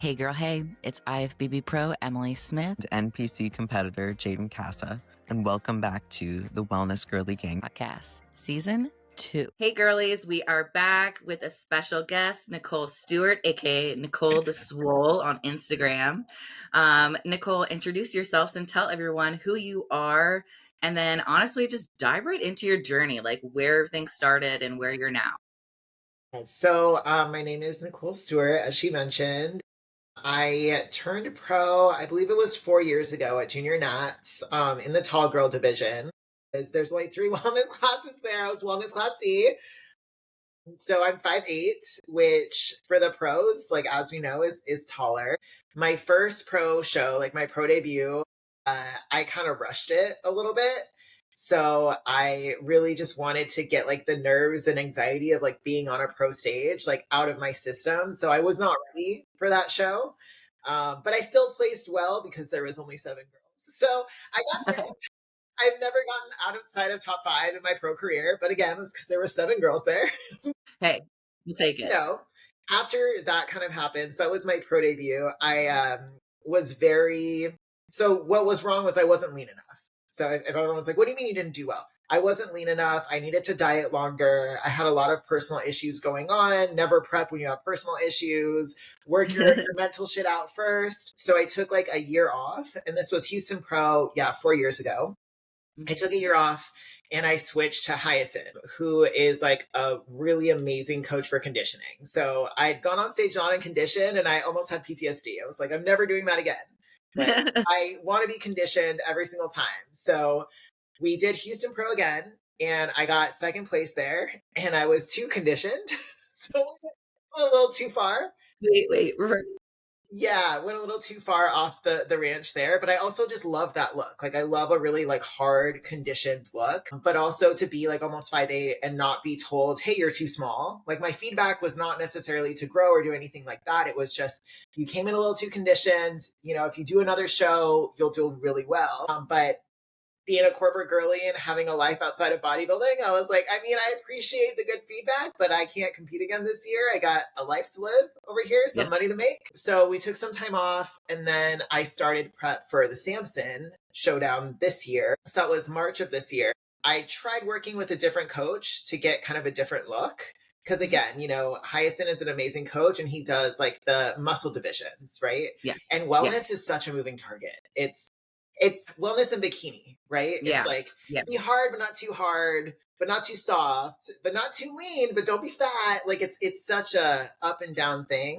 Hey girl, hey, it's IFBB Pro Emily Smith, NPC competitor Jaden Casa, and welcome back to the Wellness Girlie Gang podcast, season 2. Hey girlies, we are back with a special guest, Nicole Stewart, aka Nicole the Swole on Instagram. Nicole, introduce yourselves and tell everyone who you are, and then honestly, just dive right into your journey, like where things started and where you're now. So, my name is Nicole Stewart, as she mentioned. I turned pro, I believe it was 4 years ago at Junior Nats in the tall girl division. There's only 3 wellness classes there. I was wellness class C. So I'm 5'8", which for the pros, like as we know, is taller. My first pro show, like my pro debut, I kind of rushed it a little bit. So I really just wanted to get like the nerves and anxiety of like being on a pro stage, like out of my system. So I was not ready for that show. But I still placed well because there was only 7 girls. So I got there. I've never gotten outside of top 5 in my pro career, but again, it's because there were 7 girls there. Hey, we'll take You it. know, after that kind of happens, that was my pro debut. I was very so what was wrong was I wasn't lean enough. So if everyone was like, "What do you mean you didn't do well?" I wasn't lean enough. I needed to diet longer. I had a lot of personal issues going on. Never prep when you have personal issues. Work your mental shit out first. So I took like a year off, and this was Houston Pro, 4 years ago. I took a year off and I switched to Hyacinth, who is like a really amazing coach for conditioning. So I'd gone on stage not in condition and I almost had PTSD. I was like, I'm never doing that again. Like, I want to be conditioned every single time. So we did Houston Pro again and I got second place there and I was too conditioned. So a little too far. Wait, reverse. Yeah, went a little too far off the ranch there, but I also just love that look. Like I love a really like hard conditioned look, but also to be like almost 5'8" and not be told, "Hey, you're too small." Like my feedback was not necessarily to grow or do anything like that. It was just you came in a little too conditioned. You know, if you do another show, you'll do really well. But being a corporate girly and having a life outside of bodybuilding, I was like, I mean, I appreciate the good feedback, but I can't compete again this year. I got a life to live over here, some money to make. So we took some time off and then I started prep for the Samson showdown this year. So that was March of this year. I tried working with a different coach to get kind of a different look. Because again, you know, Hyacinth is an amazing coach and he does like the muscle divisions, right? Yeah. And wellness is such a moving target. It's wellness in bikini, right? Yeah. It's like Yeah. be hard, but not too hard, but not too soft, but not too lean, but don't be fat. Like it's such a up and down thing.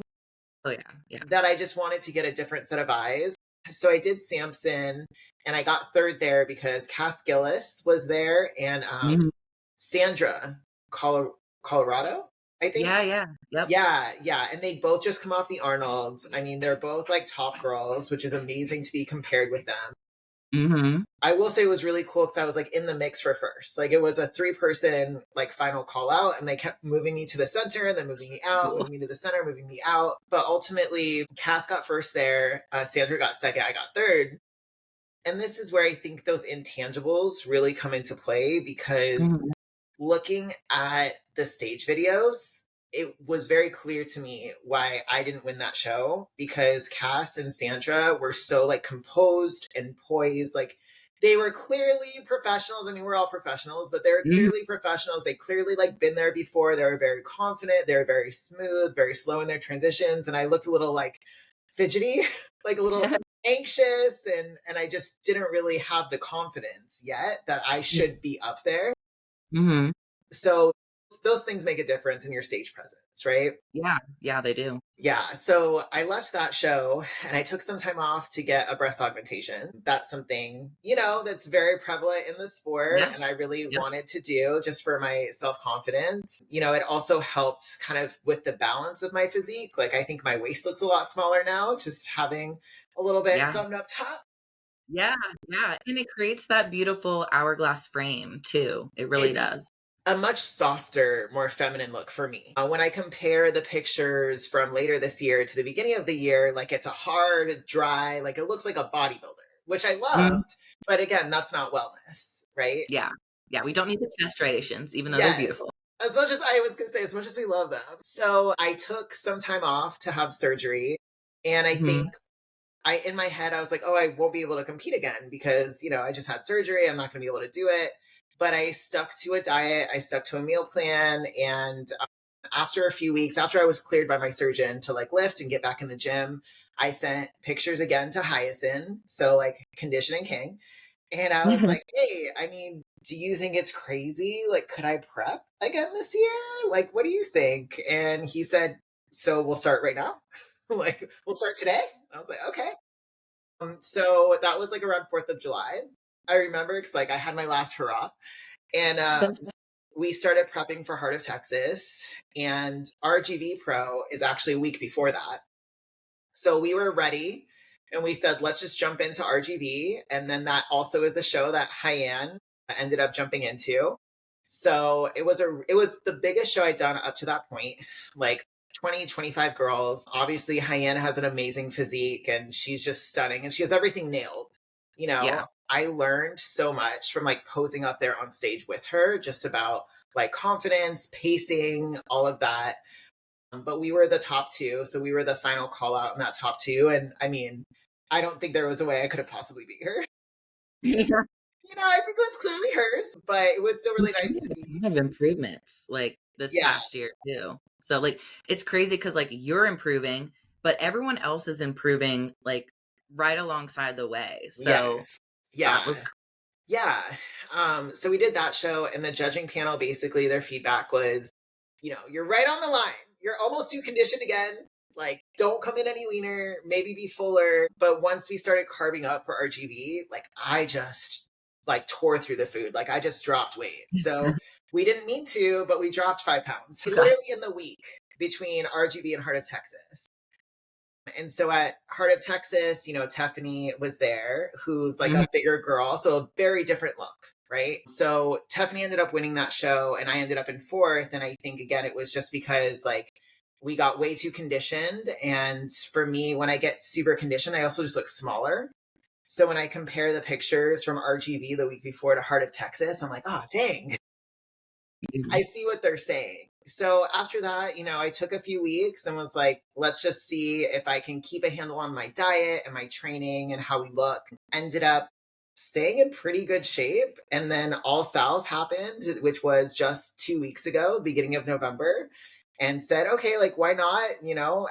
Oh yeah. Yeah. That I just wanted to get a different set of eyes. So I did Samson and I got third there because Cass Gillis was there and Sandra Colorado, I think. Yeah. Yep. Yeah. And they both just come off the Arnolds. I mean, they're both like top girls, which is amazing to be compared with them. I will say it was really cool because I was like in the mix for first. Like it was a 3-person like final call out and they kept moving me to the center and then moving me out, moving me to the center, moving me out. But ultimately Cass got first there. Sandra got second. I got third. And this is where I think those intangibles really come into play because looking at the stage videos, it was very clear to me why I didn't win that show because Cass and Sandra were so like composed and poised. Like they were clearly professionals. I mean, we're all professionals, but they were clearly professionals. They clearly like been there before. They were very confident. They were very smooth, very slow in their transitions. And I looked a little like fidgety, like a little anxious. And I just didn't really have the confidence yet that I should be up there. So those things make a difference in your stage presence, right? Yeah, they do. Yeah. So I left that show and I took some time off to get a breast augmentation. That's something, you know, that's very prevalent in the sport. Yeah. And I really wanted to do just for my self-confidence. You know, it also helped kind of with the balance of my physique. Like I think my waist looks a lot smaller now, just having a little bit something up top. Yeah. And it creates that beautiful hourglass frame too. It really does. A much softer, more feminine look for me. When I compare the pictures from later this year to the beginning of the year, like it's a hard, dry, like it looks like a bodybuilder, which I loved. But again, that's not wellness, right? Yeah. We don't need the chest striations, even though they're beautiful. As much as I was going to say, as much as we love them. So I took some time off to have surgery. And I think in my head, I was like, oh, I won't be able to compete again because, I just had surgery. I'm not going to be able to do it. But I stuck to a diet, I stuck to a meal plan. And after a few weeks, after I was cleared by my surgeon to like lift and get back in the gym, I sent pictures again to Hyacinth. So, like, conditioning king. And I was like, hey, I mean, do you think it's crazy? Like, could I prep again this year? Like, what do you think? And he said, so we'll start right now. Like, we'll start today. I was like, okay. So that was like around 4th of July. I remember because like I had my last hurrah. And we started prepping for Heart of Texas. And RGV Pro is actually a week before that. So we were ready and we said, let's just jump into RGV. And then that also is the show that Hyann ended up jumping into. So it was the biggest show I'd done up to that point, like 20, 25 girls. Obviously, Hyann has an amazing physique and she's just stunning and she has everything nailed. Yeah. I learned so much from like posing up there on stage with her, just about like confidence, pacing, all of that. But we were the top two. So we were the final call out in that top two. And I mean, I don't think there was a way I could have possibly beat her. Yeah. I think it was clearly hers, but it was still really nice to be. Have improvements like this past year too. So like it's crazy because like you're improving, but everyone else is improving like right alongside the way. So that was so we did that show, and the judging panel, basically their feedback was, you're right on the line. You're almost too conditioned again. Like, don't come in any leaner, maybe be fuller. But once we started carving up for RGV, like I just like tore through the food. Like I just dropped weight. So we didn't mean to, but we dropped 5 pounds literally in the week between RGV and Heart of Texas. And so at Heart of Texas, Tiffany was there, who's like a bigger girl, so a very different look, right? So Tiffany ended up winning that show, and I ended up in 4th. And I think, again, it was just because like we got way too conditioned. And for me, when I get super conditioned, I also just look smaller. So when I compare the pictures from RGV the week before to Heart of Texas, I'm like, oh, dang. I see what they're saying. So after that, I took a few weeks and was like, let's just see if I can keep a handle on my diet and my training and how we look. Ended up staying in pretty good shape. And then All South happened, which was just 2 weeks ago, beginning of November, and said, okay, like, why not,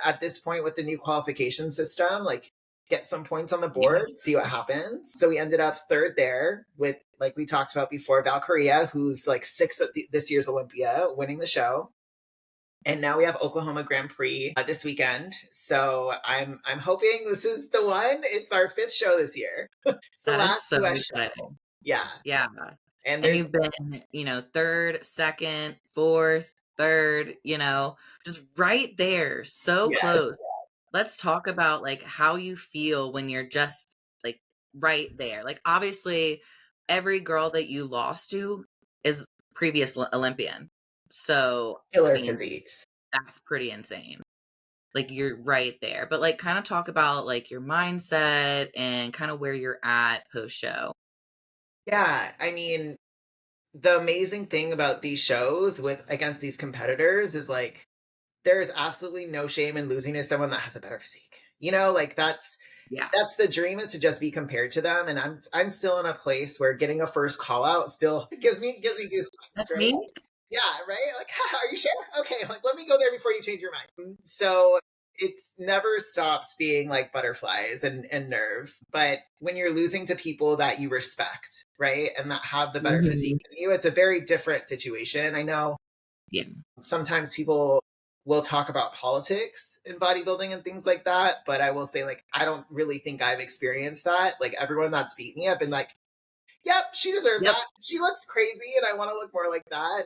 at this point with the new qualification system, like, get some points on the board, see what happens. So we ended up 3rd there with, like we talked about before, Valkyria, who's like 6th at this year's Olympia, winning the show. And now we have Oklahoma Grand Prix this weekend. So I'm hoping this is the one. It's our 5th show this year. It's the last so US show. Yeah. Yeah. And you've been, 3rd, 2nd, 4th, 3rd, just right there, so close. Let's talk about like how you feel when you're just like right there. Like obviously every girl that you lost to is previous Olympian. So killer physiques. That's pretty insane. Like you're right there. But like kind of talk about like your mindset and kind of where you're at post show. Yeah, I mean, the amazing thing about these shows against these competitors is like there is absolutely no shame in losing to someone that has a better physique. Like that's the dream, is to just be compared to them. And I'm still in a place where getting a first call out still gives me goosebumps, right? Me? Yeah, right? Like, are you sure? Okay, like let me go there before you change your mind. So it's never stops being like butterflies and nerves. But when you're losing to people that you respect, right? And that have the better physique than you, it's a very different situation. I know sometimes people will talk about politics in bodybuilding and things like that, but I will say, like, I don't really think I've experienced that. Like, everyone that's beat me, I've been like, yep, she deserved that. She looks crazy and I want to look more like that.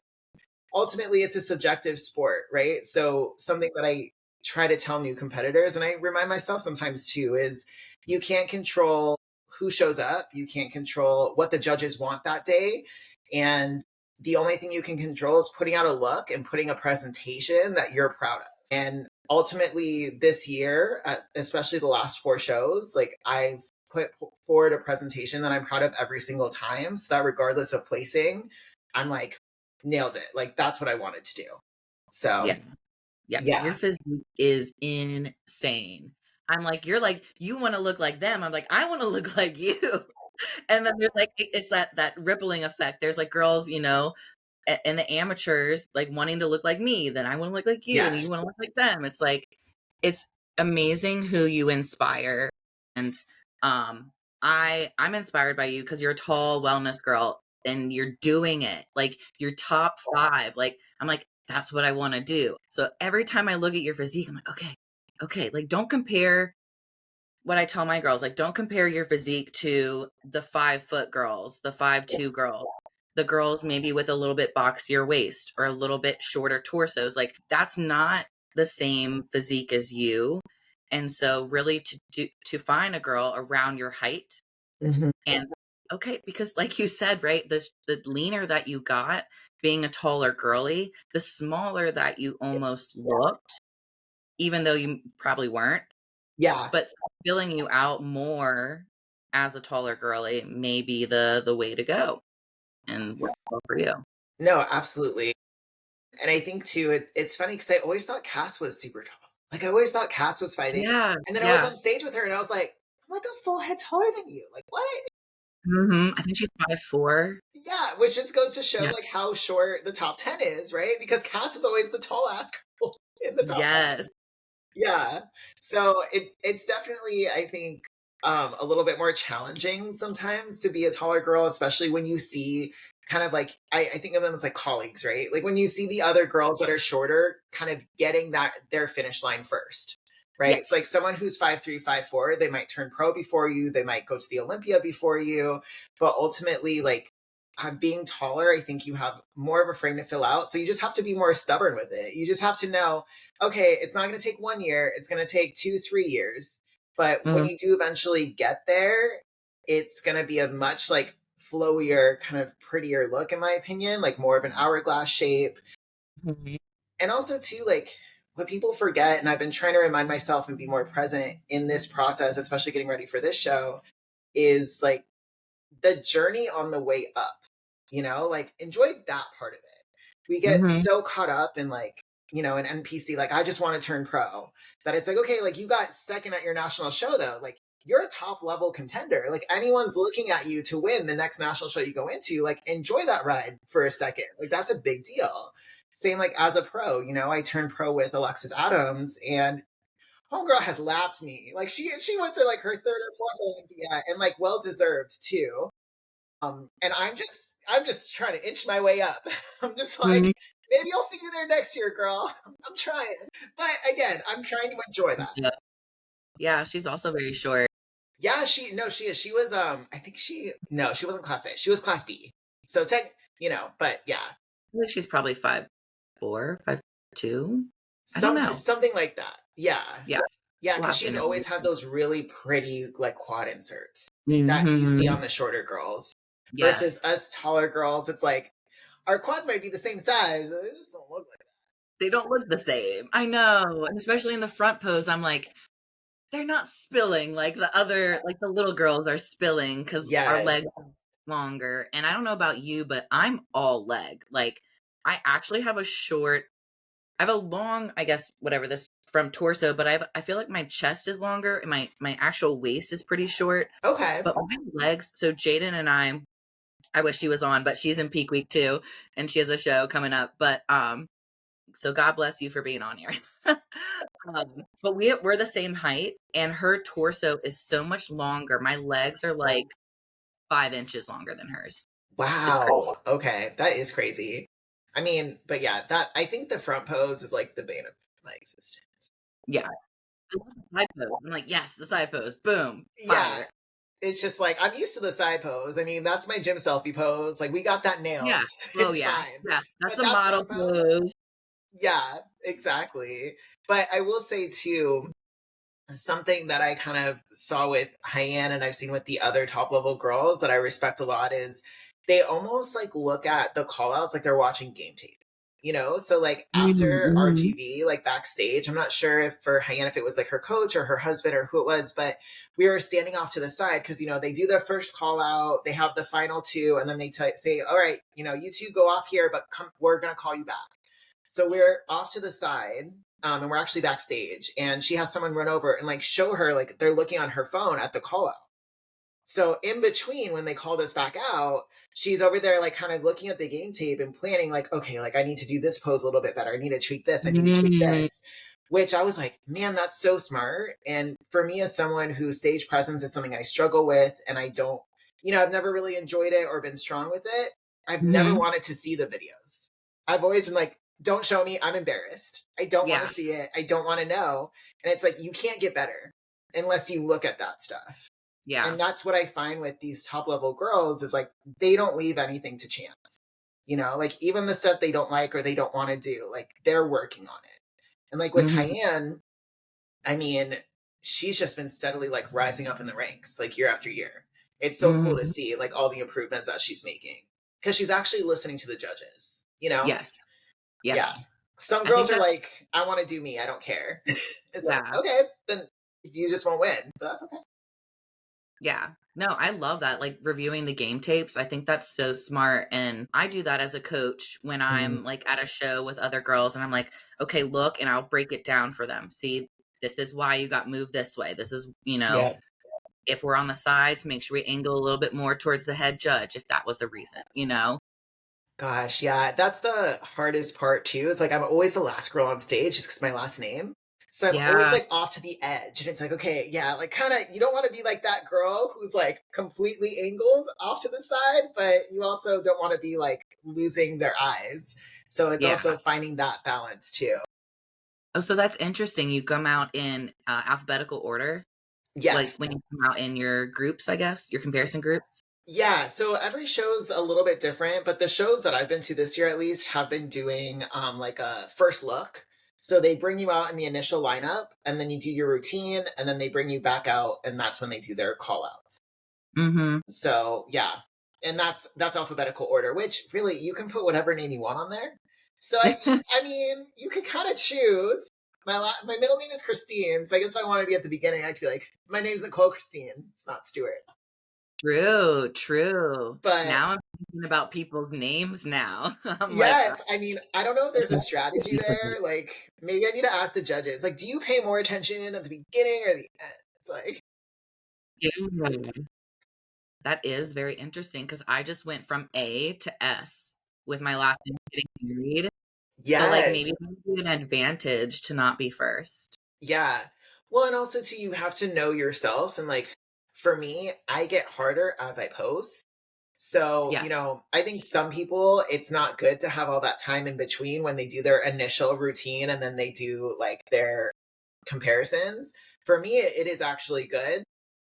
Ultimately, it's a subjective sport, right? So something that I try to tell new competitors, and I remind myself sometimes too, is you can't control who shows up. You can't control what the judges want that day. And the only thing you can control is putting out a look and putting a presentation that you're proud of. And ultimately this year, especially the last 4 shows, like I've put forward a presentation that I'm proud of every single time, so that regardless of placing, I'm like, nailed it. Like that's what I wanted to do. So yeah. Your physique is insane. I'm like, "You're like, you wanna look like them." I'm like, "I wanna look like you." And then there's, like, it's that rippling effect. There's, like, girls, you know, and the amateurs, like, wanting to look like me, then I wanna look like you, and Yes. you wanna look like them. It's like, it's amazing who you inspire, and, I'm inspired by you because 'cause you're a tall wellness girl, and you're doing it. Like, you're top 5, like, I'm like, "That's what I wanna do." So every time I look at your physique, I'm like, "Okay, okay." Like, don't compare what I tell my girls, like, don't compare your physique to the 5-foot girls, the 5'2" girls, the girls maybe with a little bit boxier waist or a little bit shorter torsos. Like, that's not the same physique as you. And so really to find a girl around your height Mhm. and okay, because like you said, right, the leaner that you got being a taller girly, the smaller that you almost looked, even though you probably weren't. Yeah. But filling you out more as a taller girly may be the way to go and work well for you. No, absolutely. And I think too, it's funny because I always thought Cass was super tall. Like I always thought Cass was fighting. Yeah, And then I was yeah. on stage with her and I was like, I'm like a full head taller than you. Like what? Mhm, I think she's 5'4". Yeah, which just goes to show Yeah. like how short the top 10 is, right? Because Cass is always the tall ass girl in the top 10. Yes. Yeah. So it's definitely, I think, a little bit more challenging sometimes to be a taller girl, especially when you see kind of like I think of them as like colleagues, right? Like when you see the other girls that are shorter kind of getting that their finish line first. Right. It's Yes. like someone who's 5'3", 5'4", they might turn pro before you, they might go to the Olympia before you, but ultimately, like being taller, I think you have more of a frame to fill out. So you just have to be more stubborn with it. You just have to know, okay, it's not going to take 1 year. It's going to take 2, 3 years. But when Mhm, you do eventually get there, it's going to be a much like flowier, kind of prettier look, in my opinion, like more of an hourglass shape. mhm, And also, too, like what people forget, and I've been trying to remind myself and be more present in this process, especially getting ready for this show, is like the journey on the way up, like enjoy that part of it. We get mhm, so caught up in like, an NPC, like I just want to turn pro, that it's like, okay, like you got second at your national show though. Like you're a top level contender. Like anyone's looking at you to win the next national show you go into, like enjoy that ride for a second. Like that's a big deal. Same like as a pro, I turned pro with Alexis Adams and homegirl has lapped me. Like she went to like her third or fourth Olympia and like well deserved too. And I'm just trying to inch my way up. I'm just like, mhm. maybe I'll see you there next year, girl. I'm trying. But again, I'm trying to enjoy that. Yep. Yeah, she's also very short. Yeah, she is. She was I think she wasn't class A. She was class B. So but yeah. I think she's probably 5'4", 5'2". I don't Something know. something like that. Yeah. Yeah, Yeah, we'll because have to she's interview always had those really pretty like quad inserts that you see Mhm. on the shorter girls. Versus Yes. us taller girls, it's like our quads might be the same size. They just don't look like They don't look the same. I know, and especially in the front pose, I'm like, they're not spilling like the other like the little girls are spilling because our yes. legs are longer, and I don't know about you, but I'm all leg. Like, I actually have I have a long, I guess, whatever this from torso, but I feel like my chest is longer and my actual waist is pretty short, Okay. but my legs so Jaden and I wish she was on, but she's in peak week too, and she has a show coming up, but, so God bless you for being on here. But we're the same height, and her torso is so much longer. My legs are like 5 inches longer than hers. It's crazy. Wow. Okay. That is crazy. I mean, but yeah, that I think the front pose is like the bane of my existence. Yeah. I love the side pose. I'm like, yes, the side pose. Boom. Yeah. Fire. It's just like I'm used to the side pose. I mean, that's my gym selfie pose. Like we got that nailed. Yeah. Oh It's yeah. fine. Yeah. That's But the that model front pose, pose. yeah, exactly. But I will say too, something that I kind of saw with Hyann and I've seen with the other top level girls that I respect a lot is they almost like look at the call outs like they're watching game tape. So like after Mhm. RGV, like backstage, I'm not sure if for Hyann, if it was like her coach or her husband or who it was, but we were standing off to the side because, they do their first call out, they have the final two, and then they say, all right, you two go off here, but we're going to call you back. So we're off to the side. and we're actually backstage, and she has someone run over and like show her like they're looking on her phone at the call out. So in between, when they called us back out, she's over there like kind of looking at the game tape and planning like, okay, like I need to do this pose a little bit better. I need to tweak this. I need to tweak this. Which I was like, man, that's so smart. And for me, as someone whose stage presence is something I struggle with, and I don't, I've never really enjoyed it or been strong with it. I've never wanted to see the videos. I've always been like, don't show me. I'm embarrassed. I don't want to see it. I don't want to know. And it's like, you can't get better unless you look at that stuff. Yeah. And that's what I find with these top level girls is like, they don't leave anything to chance. Like even the stuff they don't like or they don't want to do, like they're working on it. And like with Cayenne, I mean, she's just been steadily like rising up in the ranks, like year after year. It's so cool to see like all the improvements that she's making because she's actually listening to the judges, Yes. Yeah. Some girls are like, I want to do me. I don't care. It's like, okay, then you just won't win, but that's okay. Yeah. No, I love that. Like reviewing the game tapes. I think that's so smart. And I do that as a coach when I'm like at a show with other girls and I'm like, okay, look, and I'll break it down for them. See, this is why you got moved this way. This is, if we're on the sides, make sure we angle a little bit more towards the head judge if that was a reason, Gosh, yeah. That's the hardest part too. Is like I'm always the last girl on stage just because my last name. So I'm always like off to the edge. And it's like, okay, yeah, like kind of, you don't want to be like that girl who's like completely angled off to the side, but you also don't want to be like losing their eyes. So it's also finding that balance too. Oh, so that's interesting. You come out in alphabetical order? Yes. Like when you come out in your groups, I guess, your comparison groups? Yeah, so every show's a little bit different, but the shows that I've been to this year at least have been doing like a first look. So they bring you out in the initial lineup and then you do your routine and then they bring you back out and that's when they do their call outs. So yeah. And that's alphabetical order, which really you can put whatever name you want on there. So I mean, you could kind of choose. My middle name is Christine, so I guess if I wanted to be at the beginning, I could be like, my name's Nicole Christine. It's not Stewart. True. But now I'm thinking about people's names now. Yes, like, I mean, I don't know if there's a strategy there. Like, maybe I need to ask the judges. Like, do you pay more attention at the beginning or the end? It's like, that is very interesting because I just went from A to S with my last name getting married. Yes. So, like, maybe it would be an advantage to not be first. Yeah. Well, and also, too, you have to know yourself. And, like, for me, I get harder as I post. So, I think some people, it's not good to have all that time in between when they do their initial routine and then they do, like, their comparisons. For me, it is actually good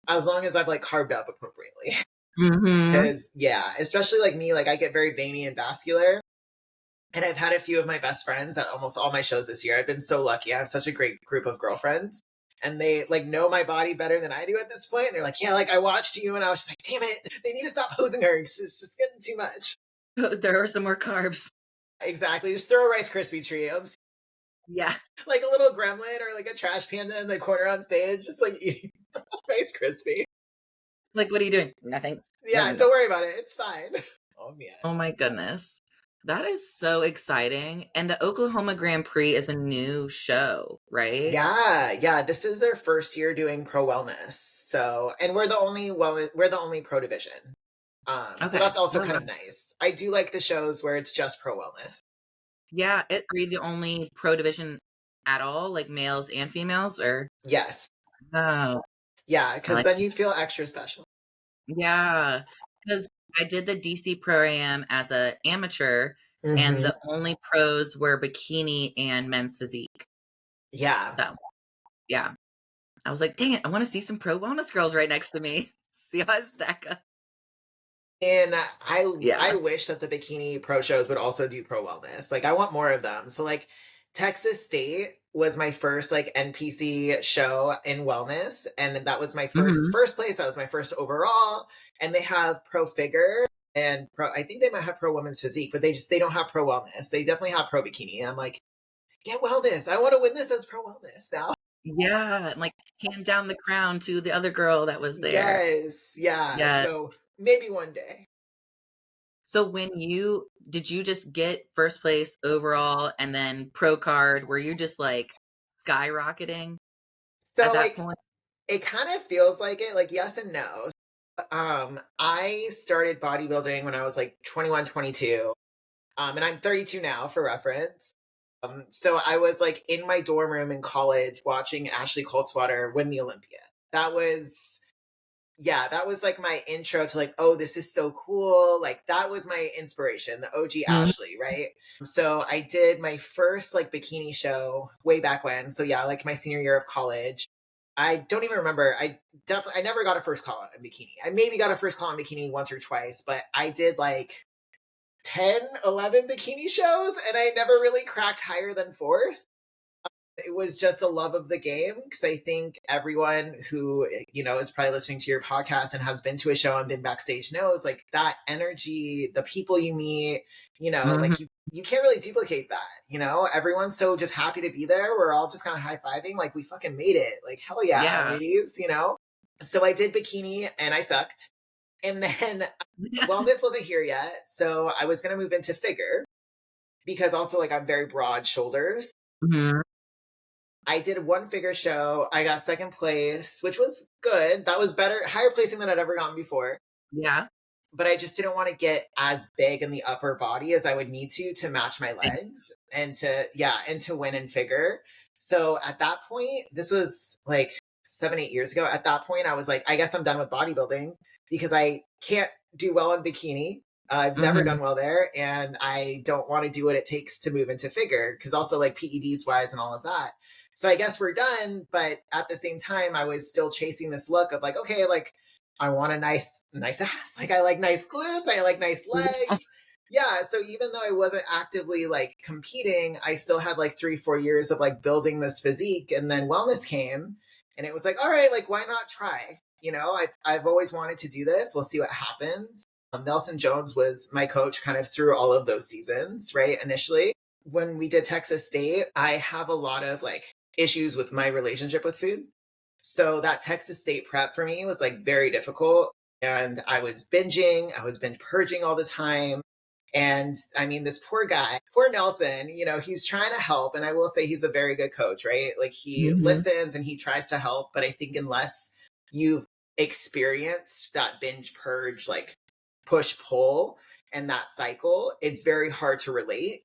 as long as I've, like, carved up appropriately. Because, especially, like, me, like, I get very veiny and vascular. And I've had a few of my best friends at almost all my shows this year. I've been so lucky. I have such a great group of girlfriends. And they like know my body better than I do at this point. And they're like, yeah, like I watched you and I was just like, damn it, they need to stop posing her. It's just getting too much. There are some more carbs. Exactly. Just throw a Rice Krispie treat. Yeah. Like a little gremlin or like a trash panda in the corner on stage, just like eating Rice Krispie. Like, what are you doing? Nothing. Yeah, don't worry about it. It's fine. Oh, man. Oh, my goodness. That is so exciting. And the Oklahoma Grand Prix is a new show, right? Yeah. This is their first year doing pro wellness. So, and we're the only pro division. So that's also kind of nice. I do like the shows where it's just pro wellness. Yeah. Are you the only pro division at all, like males and females, or? Yes. Oh. Yeah, because then you feel extra special. Yeah, because I did the DC Pro Am as an amateur, and the only pros were bikini and men's physique. Yeah. So, yeah. I was like, dang it, I want to see some pro wellness girls right next to me. See how I stack up. And I wish that the bikini pro shows would also do pro wellness. Like, I want more of them. So, like, Texas State was my first like NPC show in wellness, and that was my first place. That was my first overall. And they have pro figure and pro. I think they might have pro women's physique, but they don't have pro wellness. They definitely have pro bikini. And I'm like, get wellness. I want to win this as pro wellness now. Yeah, and like hand down the crown to the other girl that was there. Yes, yeah. So maybe one day. So did you just get first place overall and then pro card? Were you just like skyrocketing at So that like point? it kind of feels like it, like yes and no. I started bodybuilding when I was like 21, 22. And I'm 32 now for reference. So I was like in my dorm room in college watching Ashley Coltswater win the Olympia. That was, yeah, that was like my intro to like, oh, this is so cool. Like that was my inspiration, the OG Mhm. Ashley, right? So I did my first like bikini show way back when. So yeah, like my senior year of college. I don't even remember. I never got a first call on bikini. I maybe got a first call on bikini once or twice, but I did like 10, 11 bikini shows and I never really cracked higher than fourth. It was just a love of the game because I think everyone who, is probably listening to your podcast and has been to a show and been backstage knows like that energy, the people you meet, like you can't really duplicate that, everyone's so just happy to be there. We're all just kind of high-fiving like we fucking made it. Like hell yeah, Yeah. ladies. So I did bikini and I sucked. And then wellness wasn't here yet. So I was going to move into figure because also like I'm very broad shoulders. Mhm. I did one figure show. I got second place, which was good. That was better, higher placing than I'd ever gotten before. Yeah. But I just didn't want to get as big in the upper body as I would need to match my legs and to win in figure. So at that point, this was like 7, 8 years ago. At that point, I was like, I guess I'm done with bodybuilding because I can't do well in bikini. I've never Mhm. done well there, and I don't want to do what it takes to move into figure because also like PEDs wise and all of that. So I guess we're done, but at the same time, I was still chasing this look of like, okay, like I want a nice ass. Like I like nice glutes, I like nice legs. Yeah, so even though I wasn't actively like competing, I still had like 3, 4 years of like building this physique, and then wellness came, and it was like, all right, like why not try? I've always wanted to do this. We'll see what happens. Nelson Jones was my coach kind of through all of those seasons, right? Initially, when we did Texas State, I have a lot of like issues with my relationship with food. So that Texas State prep for me was like very difficult. And I was binging, I was binge purging all the time. And I mean, this poor guy, poor Nelson, he's trying to help. And I will say he's a very good coach, right? Like he Mhm. listens and he tries to help. But I think unless you've experienced that binge purge, like push pull and that cycle, it's very hard to relate.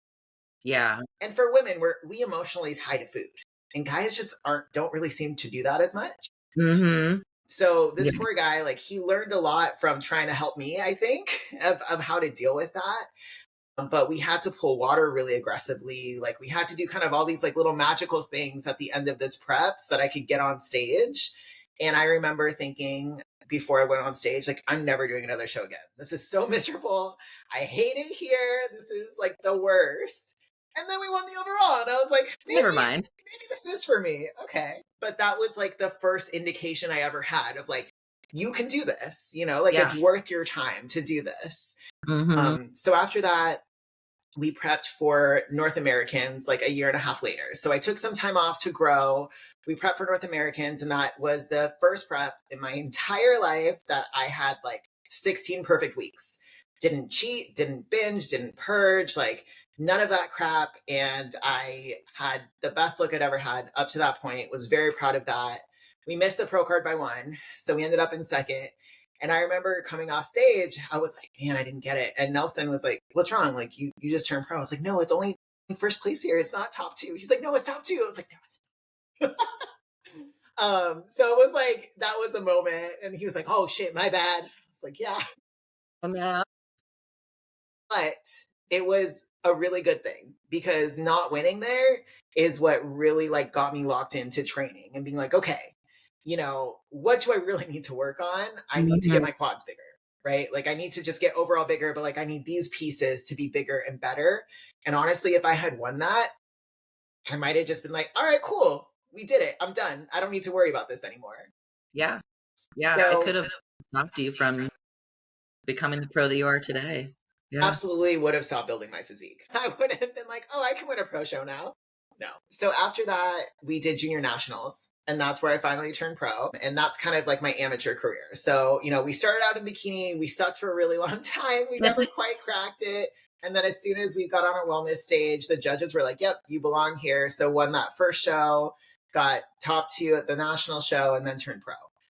Yeah. And for women, we emotionally tie to food. And guys just don't really seem to do that as much. Mhm. So this Yeah. poor guy, like he learned a lot from trying to help me, I think, of how to deal with that. But we had to pull water really aggressively. Like we had to do kind of all these like little magical things at the end of this prep so that I could get on stage. And I remember thinking before I went on stage, like, I'm never doing another show again. This is so miserable. I hate it here. This is like the worst. And then we won the overall. And I was like, Never mind. maybe this is for me. Okay. But that was like the first indication I ever had of like, you can do this, like Yeah. it's worth your time to do this. Mhm. So after that, we prepped for North Americans like a year and a half later. So I took some time off to grow. We prepped for North Americans, and that was the first prep in my entire life that I had like 16 perfect weeks. Didn't cheat, didn't binge, didn't purge, like none of that crap. And I had the best look I'd ever had up to that point, was very proud of that. We missed the pro card by one. So we ended up in second. And I remember coming off stage, I was like, man, I didn't get it. And Nelson was like, what's wrong? Like, you just turned pro. I was like, no, it's only first place here. It's not top two. He's like, no, it's top two. I was like, no, it's so it was like, that was a moment. And he was like, oh shit, my bad. I was like, yeah. Yeah. But it was a really good thing because not winning there is what really like got me locked into training and being like, okay, what do I really need to work on? I need to get Mhm. my quads bigger, right? Like I need to just get overall bigger, but like I need these pieces to be bigger and better. And honestly, if I had won that, I might have just been like, all right, cool. We did it. I'm done. I don't need to worry about this anymore. Yeah. Yeah. It So could have stopped you from becoming the pro that you are today. Yeah. absolutely would have stopped building my physique. I would have been like, oh, I can win a pro show now. No. So after that, we did junior nationals, and that's where I finally turned pro. And that's kind of like my amateur career. So, we started out in bikini. We sucked for a really long time. We never quite cracked it. And then as soon as we got on our wellness stage, the judges were like, yep, you belong here. So won that first show, got top 2 at the national show, and then turned pro.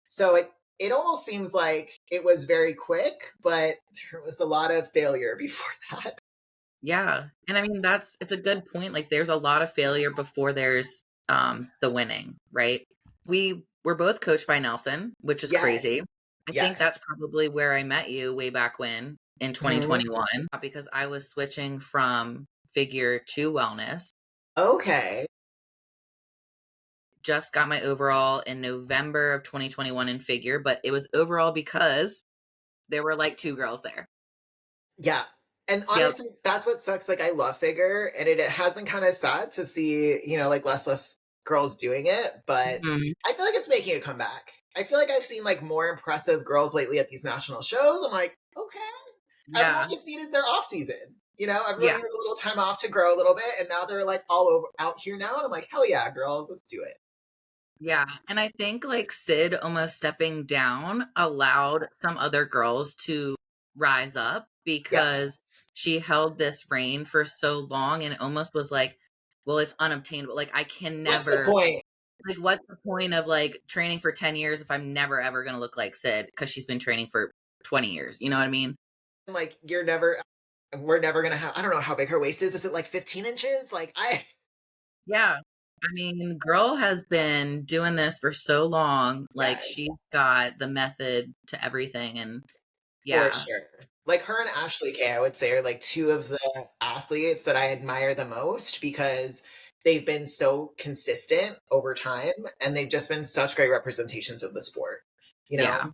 So it almost seems like it was very quick, but there was a lot of failure before that. Yeah. And I mean, it's a good point. Like there's a lot of failure before there's the winning, right? We were both coached by Nelson, which is crazy. I think that's probably where I met you way back when in 2021 because I was switching from figure to wellness. Okay. Just got my overall in November of 2021 in figure, but it was overall because there were like 2 girls there. Yeah. And honestly, that's what sucks. Like, I love figure, and it has been kind of sad to see, like less girls doing it. But I feel like it's making a comeback. I feel like I've seen like more impressive girls lately at these national shows. I'm like, okay, everyone just needed their off season. Everyone needed a little time off to grow a little bit, and now they're like all over out here now. And I'm like, hell yeah, girls, let's do it. Yeah. And I think like Sid almost stepping down allowed some other girls to rise up because she held this reign for so long and it almost was like, well, it's unobtainable. Like I can never. What's the point? Like, what's the point of like training for 10 years if I'm never ever going to look like Sid because she's been training for 20 years? You know what I mean? Like, we're never going to have, I don't know how big her waist is. Is it like 15 inches? Yeah. I mean, girl has been doing this for so long. Like she's got the method to everything. And For sure. Like her and Ashley Kay, I would say, are like 2 of the athletes that I admire the most because they've been so consistent over time and they've just been such great representations of the sport, Yeah.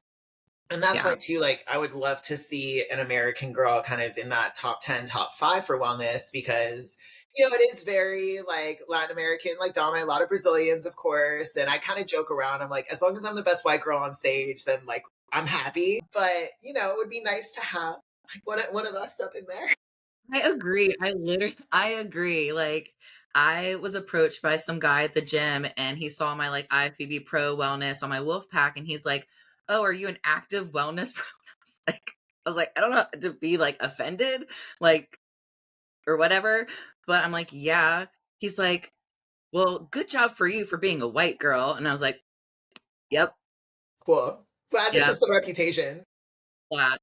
And that's why too, like I would love to see an American girl kind of in that top 10, top 5 for wellness because it is very like Latin American, like dominant, a lot of Brazilians, of course. And I kind of joke around. I'm like, as long as I'm the best white girl on stage, then like I'm happy. But it would be nice to have like one of us up in there. I agree. I agree. Like I was approached by some guy at the gym and he saw my like IFBB Pro wellness on my wolf pack and he's like, "Oh, are you an active wellness pro?" I was like, I don't know to be like offended, like or whatever, but I'm like, "Yeah." He's like, "Well, good job for you for being a white girl." And I was like, "Yep." Cool. Glad this Yeah. is the reputation. Yeah.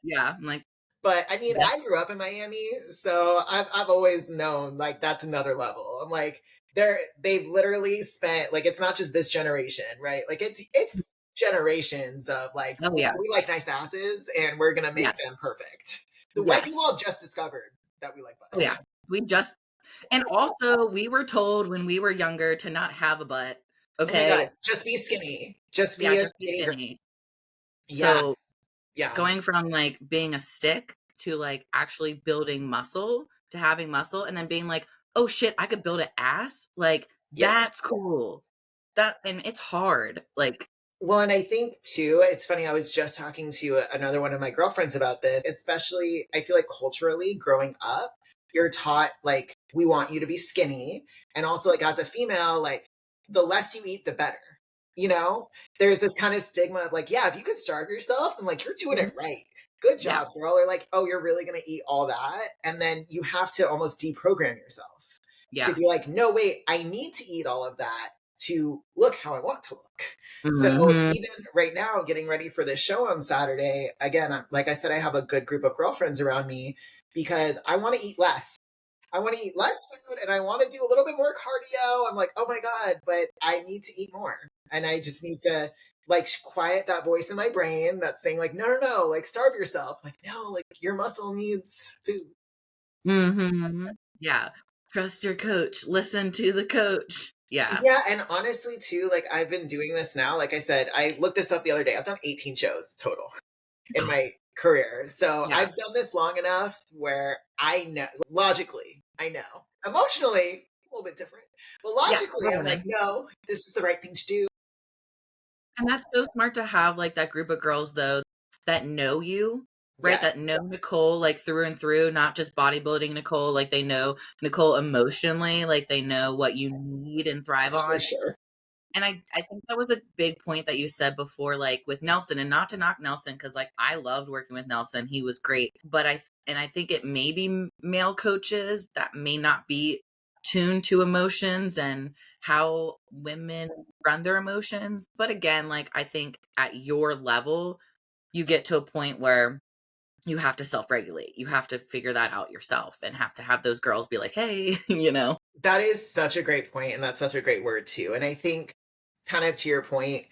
Yeah. I'm like, but I mean, I grew up in Miami, so I've always known like that's another level. I'm like, they've literally spent like it's not just this generation, right? Like it's generations of like we like nice asses and we're gonna make them perfect. The white people have just discovered that we like butts. Yeah. And also we were told when we were younger to not have a butt. Okay. Oh my God, just be skinny. Just be a skinny. So going from like being a stick to like actually building muscle to having muscle and then being like, oh shit, I could build an ass. Like that's cool. And it's hard. Like, well, and I think too, it's funny. I was just talking to another one of my girlfriends about this, especially I feel like culturally growing up, you're taught like, we want you to be skinny. And also like as a female, like the less you eat, the better. There's this kind of stigma of like, yeah, if you could starve yourself, then like you're doing it right. Good job, girl. Or like, oh, you're really going to eat all that. And then you have to almost deprogram yourself to be like, no, wait, I need to eat all of that to look how I want to look. So even right now, getting ready for this show on Saturday, again, like I said, I have a good group of girlfriends around me because I want to eat less. I want to eat less food and I want to do a little bit more cardio. I'm like, oh my God, but I need to eat more. And I just need to like quiet that voice in my brain that's saying like, no, like starve yourself. Like, no, like your muscle needs food. Yeah. Trust your coach. Listen to the coach. Yeah. Yeah. And honestly too, like I've been doing this now. Like I said, I looked this up the other day. I've done 18 shows total in my career. So I've done this long enough where I know logically, I know emotionally a little bit different, but logically I'm like, no, this is the right thing to do. And that's so smart to have like that group of girls though that know you right? That know Nicole like through and through, not just bodybuilding Nicole, like they know Nicole emotionally, like they know what you need and thrive on. For sure. And I think that was a big point that you said before, like with Nelson, and not to knock Nelson, because like I loved working with Nelson. He was great. But I think it may be male coaches that may not be tuned to emotions and how women run their emotions. But again, like I think at your level, you get to a point where you have to self-regulate. You have to figure that out yourself and have to have those girls be like, hey, you know. That is such a great point, and that's such a great word too. And I think, kind of to your point,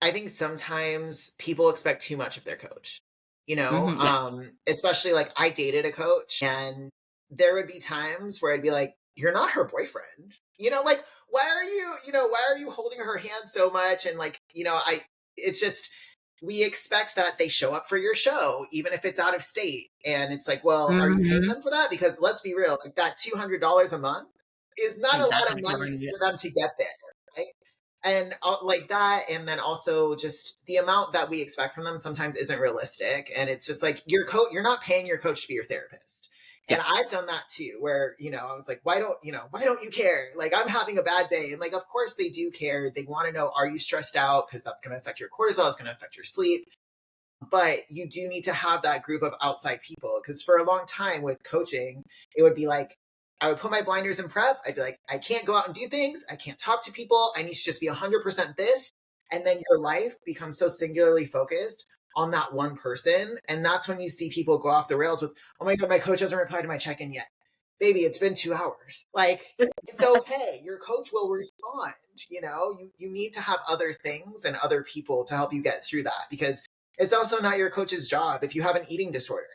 I think sometimes people expect too much of their coach, you know, especially like I dated a coach, and there would be times where I'd be like, you're not her boyfriend, you know, like, why are you holding her hand so much? And like, it's just, we expect that they show up for your show, even if it's out of state. And it's like, well, are you paying them for that? Because let's be real, like that $200 a month is not a lot of money for them to get there. Right? And like that, and then also just the amount that we expect from them sometimes isn't realistic, and it's just like you're not paying your coach to be your therapist. And I've done that too, where I was like, why don't you care? Like, I'm having a bad day, and like, of course they do care. They want to know, are you stressed out? Because that's going to affect your cortisol, it's going to affect your sleep. But you do need to have that group of outside people, because for a long time with coaching, it would be like, I would put my blinders in prep. I'd be like, I can't go out and do things. I can't talk to people. I need to just be 100% this. And then your life becomes so singularly focused on that one person. And that's when you see people go off the rails with, oh my God, my coach hasn't replied to my check-in yet. Baby, it's been 2 hours. Like, it's okay. Your coach will respond. You need to have other things and other people to help you get through that, because it's also not your coach's job if you have an eating disorder,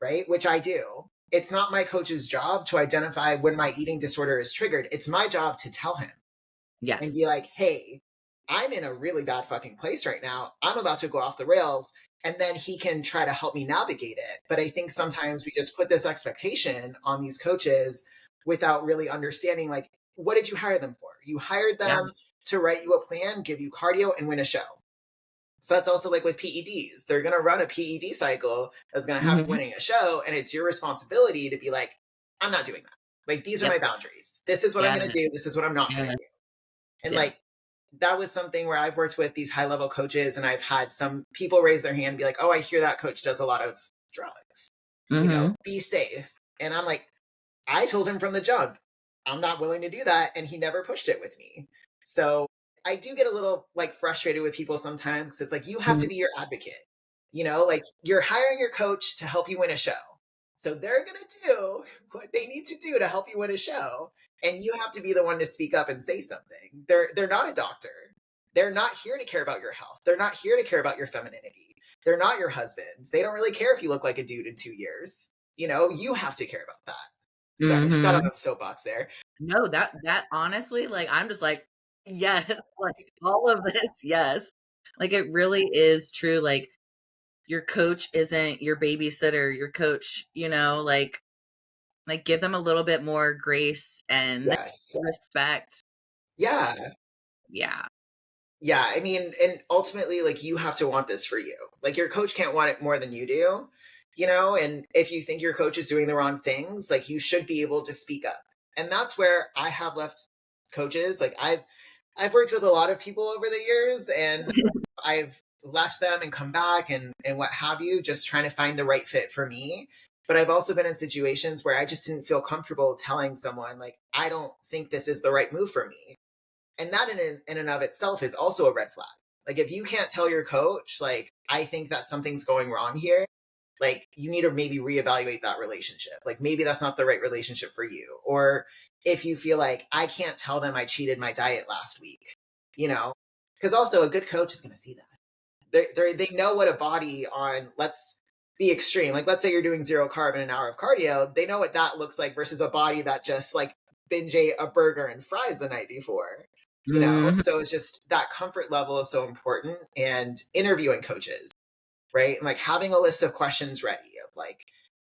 right? Which I do. It's not my coach's job to identify when my eating disorder is triggered. It's my job to tell him. Yes. And be like, hey, I'm in a really bad fucking place right now. I'm about to go off the rails. And then he can try to help me navigate it. But I think sometimes we just put this expectation on these coaches without really understanding, like, what did you hire them for? You hired them to write you a plan, give you cardio, and win a show. So that's also like with PEDs. They're going to run a PED cycle that's going to have you winning a show. And it's your responsibility to be like, I'm not doing that. Like, these are my boundaries. This is what I'm going to do. This is what I'm not going to do. And like, that was something where I've worked with these high level coaches, and I've had some people raise their hand and be like, oh, I hear that coach does a lot of drugs, be safe. And I'm like, I told him from the jump, I'm not willing to do that. And he never pushed it with me. So I do get a little like frustrated with people sometimes, because it's like, you have to be your advocate, like, you're hiring your coach to help you win a show. So they're going to do what they need to do to help you win a show. And you have to be the one to speak up and say something. They're not a doctor. They're not here to care about your health. They're not here to care about your femininity. They're not your husbands. They don't really care if you look like a dude in 2 years. You have to care about that. Sorry, I got on a soapbox there. No, that honestly, like, I'm just like, yes, like all of this, yes. Like, it really is true. Like, your coach isn't your babysitter. Your coach, like give them a little bit more grace and respect. Yeah. Yeah. Yeah. I mean, and ultimately, like, you have to want this for you. Like, your coach can't want it more than you do, and if you think your coach is doing the wrong things, like, you should be able to speak up. And that's where I have left coaches. Like, I've worked with a lot of people over the years, and I've left them and come back and what have you, just trying to find the right fit for me. But I've also been in situations where I just didn't feel comfortable telling someone, like, I don't think this is the right move for me. And that in and of itself is also a red flag. Like, if you can't tell your coach, like, I think that something's going wrong here, like, you need to maybe reevaluate that relationship. Like, maybe that's not the right relationship for you. Or if you feel like, I can't tell them I cheated my diet last week, because also a good coach is going to see that. They know what a body on, let's be extreme. Like, let's say you're doing 0 carb and an hour of cardio. They know what that looks like versus a body that just like binge ate a burger and fries the night before. So it's just that comfort level is so important. And interviewing coaches, right? And like having a list of questions ready of like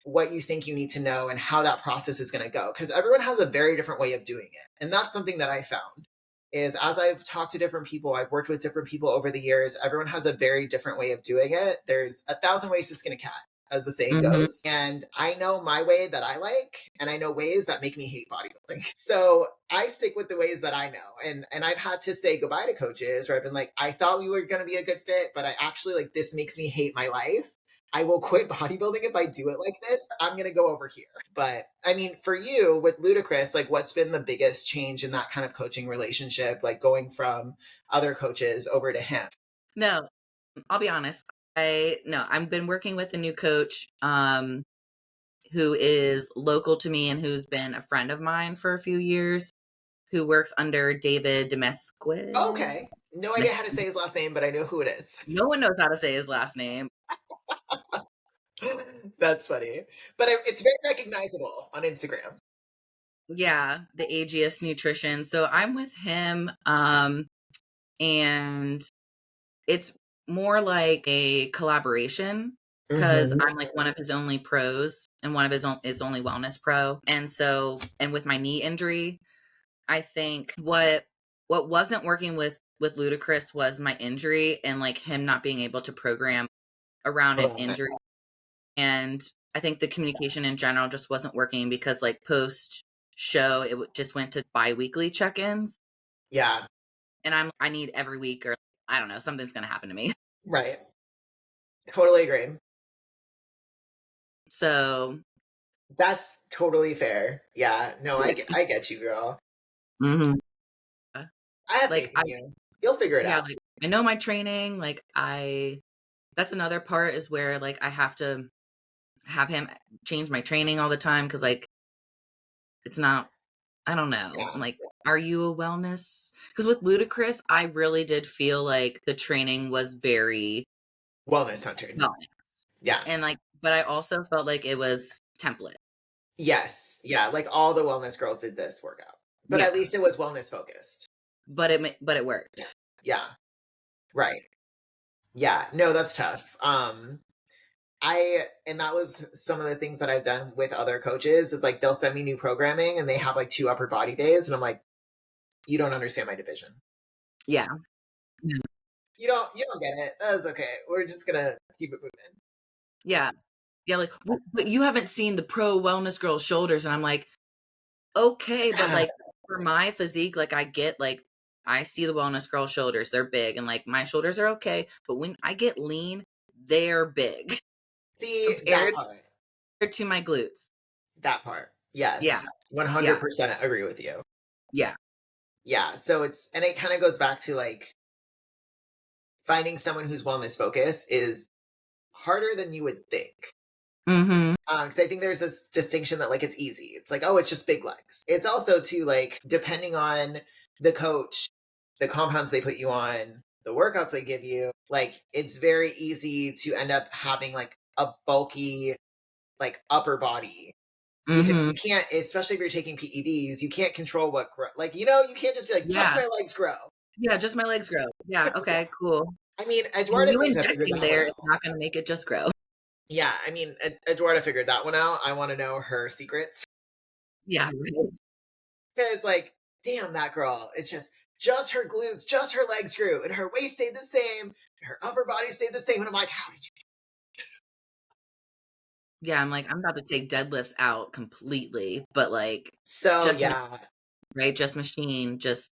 what you think you need to know and how that process is going to go. Because everyone has a very different way of doing it. And that's something that I found. is as I've talked to different people, I've worked with different people over the years, everyone has a very different way of doing it. There's 1,000 ways to skin a cat, as the saying goes. And I know my way that I like, and I know ways that make me hate bodybuilding. So I stick with the ways that I know. And I've had to say goodbye to coaches where I've been like, I thought we were going to be a good fit, but I actually like, this makes me hate my life. I will quit bodybuilding if I do it like this. I'm going to go over here. But I mean, for you with Ludacris, like what's been the biggest change in that kind of coaching relationship, like going from other coaches over to him? No, I'll be honest. I've been working with a new coach who is local to me and who's been a friend of mine for a few years, who works under David Demesquid. Okay. No idea how to say his last name, but I know who it is. No one knows how to say his last name. That's funny. But it's very recognizable on Instagram. Yeah, the Agiest Nutrition. So I'm with him, and it's more like a collaboration because I'm like one of his only pros and one of his only wellness pro. And so, and with my knee injury, I think what wasn't working with Ludacris was my injury and like him not being able to program around an injury. And I think the communication in general just wasn't working because like post show, it just went to bi-weekly check-ins. Yeah. And I need every week, or I don't know, something's going to happen to me. Right. Totally agree. So that's totally fair. Yeah. No, I get you, girl. I have faith in you. You'll figure it out. Like, I know my training. Like that's another part is where like I have to have him change my training all the time because like it's not. I don't know. Yeah. I'm like, are you a wellness? Because with Ludacris, I really did feel like the training was very wellness centered. Yeah. And like, but I also felt like it was template. Yes. Yeah. Like all the wellness girls did this workout, but at least it was wellness focused. But it worked. Yeah. Right. Yeah. No, that's tough. And that was some of the things that I've done with other coaches is like, they'll send me new programming and they have like 2 upper body days. And I'm like, you don't understand my division. Yeah. You don't get it. That's okay. We're just going to keep it moving. Yeah. Yeah. Like, but you haven't seen the pro wellness girl shoulders. And I'm like, okay. But like for my physique, like I get like, I see the wellness girl shoulders. They're big. And like my shoulders are okay. But when I get lean, they're big. See, that part. To my glutes. That part. Yes. Yeah. 100% agree with you. Yeah. Yeah. So it kind of goes back to like finding someone who's wellness focused is harder than you would think. Because I think there's this distinction that like it's easy. It's like, oh, it's just big legs. It's also too like depending on the coach, the compounds they put you on, the workouts they give you, like it's very easy to end up having like a bulky like upper body because you can't, especially if you're taking PEDs, you can't control what grow. Like, you can't just be like, just my legs grow. Yeah, just my legs grow. Yeah, okay, cool. I mean, Eduarda seems to have figured that there, it's not going to make it just grow. Yeah, I mean, Eduarda figured that one out. I want to know her secrets. Yeah, right. Because like, damn, that girl, it's just her glutes, just her legs grew, and her waist stayed the same, her upper body stayed the same. And I'm like, how did you do? Yeah, I'm like, I'm about to take deadlifts out completely, but like, so right, just machine, just.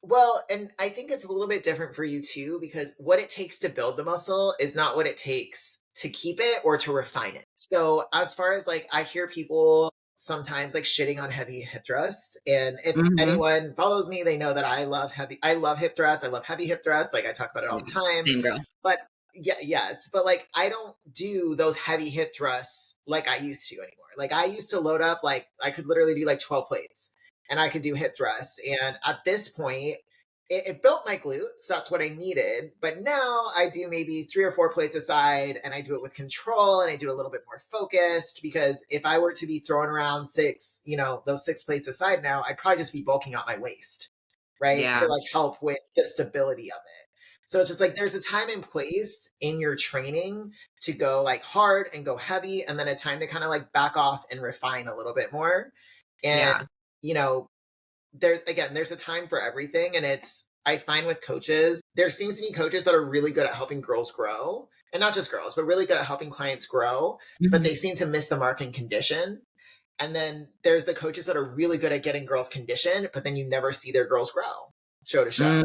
Well, and I think it's a little bit different for you too, because what it takes to build the muscle is not what it takes to keep it or to refine it. So as far as like, I hear people sometimes like shitting on heavy hip thrusts. And if anyone follows me, they know that I love hip thrusts. I love heavy hip thrusts. Like I talk about it all the time. Same girl. But yes. But like, I don't do those heavy hip thrusts like I used to anymore. Like I used to load up, like I could literally do like 12 plates and I could do hip thrusts. And at this point, it built my glutes. That's what I needed. But now I do maybe 3 or 4 plates aside and I do it with control and I do it a little bit more focused, because if I were to be throwing around those 6 plates aside now, I'd probably just be bulking out my waist, right? Yeah. To like help with the stability of it. So it's just like, there's a time and place in your training to go like hard and go heavy, and then a time to kind of like back off and refine a little bit more. And, there's a time for everything. And I find with coaches, there seems to be coaches that are really good at helping girls grow, and not just girls, but really good at helping clients grow, but they seem to miss the mark in condition. And then there's the coaches that are really good at getting girls conditioned, but then you never see their girls grow show to show.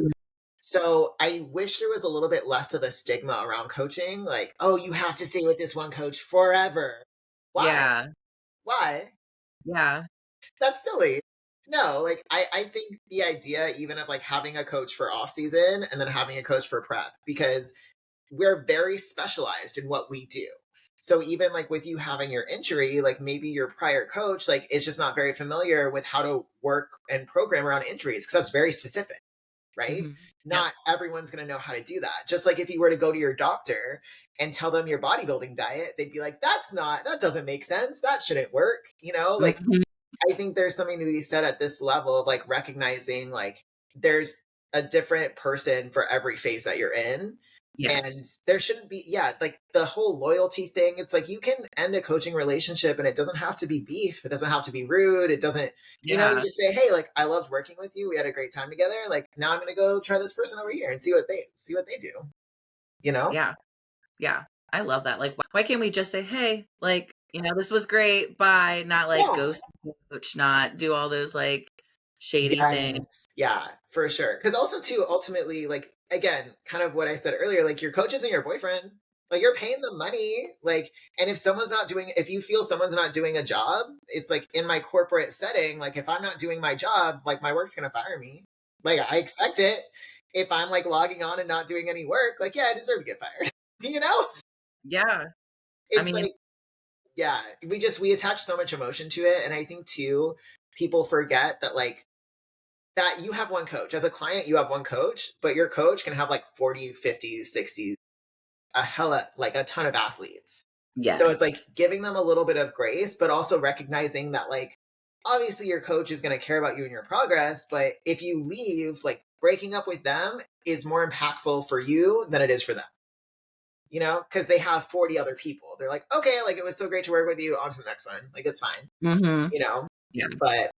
So I wish there was a little bit less of a stigma around coaching. Like, oh, you have to stay with this one coach forever. Why? Yeah. Why? Yeah. That's silly. No, like I think the idea even of like having a coach for off season and then having a coach for prep, because we're very specialized in what we do. So even like with you having your injury, like maybe your prior coach like is just not very familiar with how to work and program around injuries, because that's very specific, right? Not everyone's going to know how to do that. Just like if you were to go to your doctor and tell them your bodybuilding diet, they'd be like, that doesn't make sense. That shouldn't work. Like I think there's something to be said at this level of like recognizing like there's a different person for every phase that you're in. Yes. And there shouldn't be, like the whole loyalty thing. It's like you can end a coaching relationship and it doesn't have to be beef. It doesn't have to be rude. It doesn't, you just say, hey, like I loved working with you. We had a great time together. Like now I'm going to go try this person over here and see what they do. Yeah. Yeah. I love that. Like, why can't we just say, hey, like, this was great. Bye. Not like ghost coach, not do all those like shady things. Yeah, for sure. Because also too, ultimately, like again, kind of what I said earlier, like your coach isn't your boyfriend. Like you're paying them money. Like, and if you feel someone's not doing a job, it's like in my corporate setting, like if I'm not doing my job, like my work's gonna fire me. Like I expect it. If I'm like logging on and not doing any work, like I deserve to get fired. Yeah. It's like, yeah, we attach so much emotion to it. And I think too, people forget that like that you have one coach. As a client, you have one coach, but your coach can have like 40, 50, 60, a ton of athletes. Yeah. So it's like giving them a little bit of grace, but also recognizing that like, obviously your coach is going to care about you and your progress, but if you leave, like breaking up with them is more impactful for you than it is for them. Because they have 40 other people. They're like, okay, like it was so great to work with you. On to the next one. Like it's fine. Yeah. But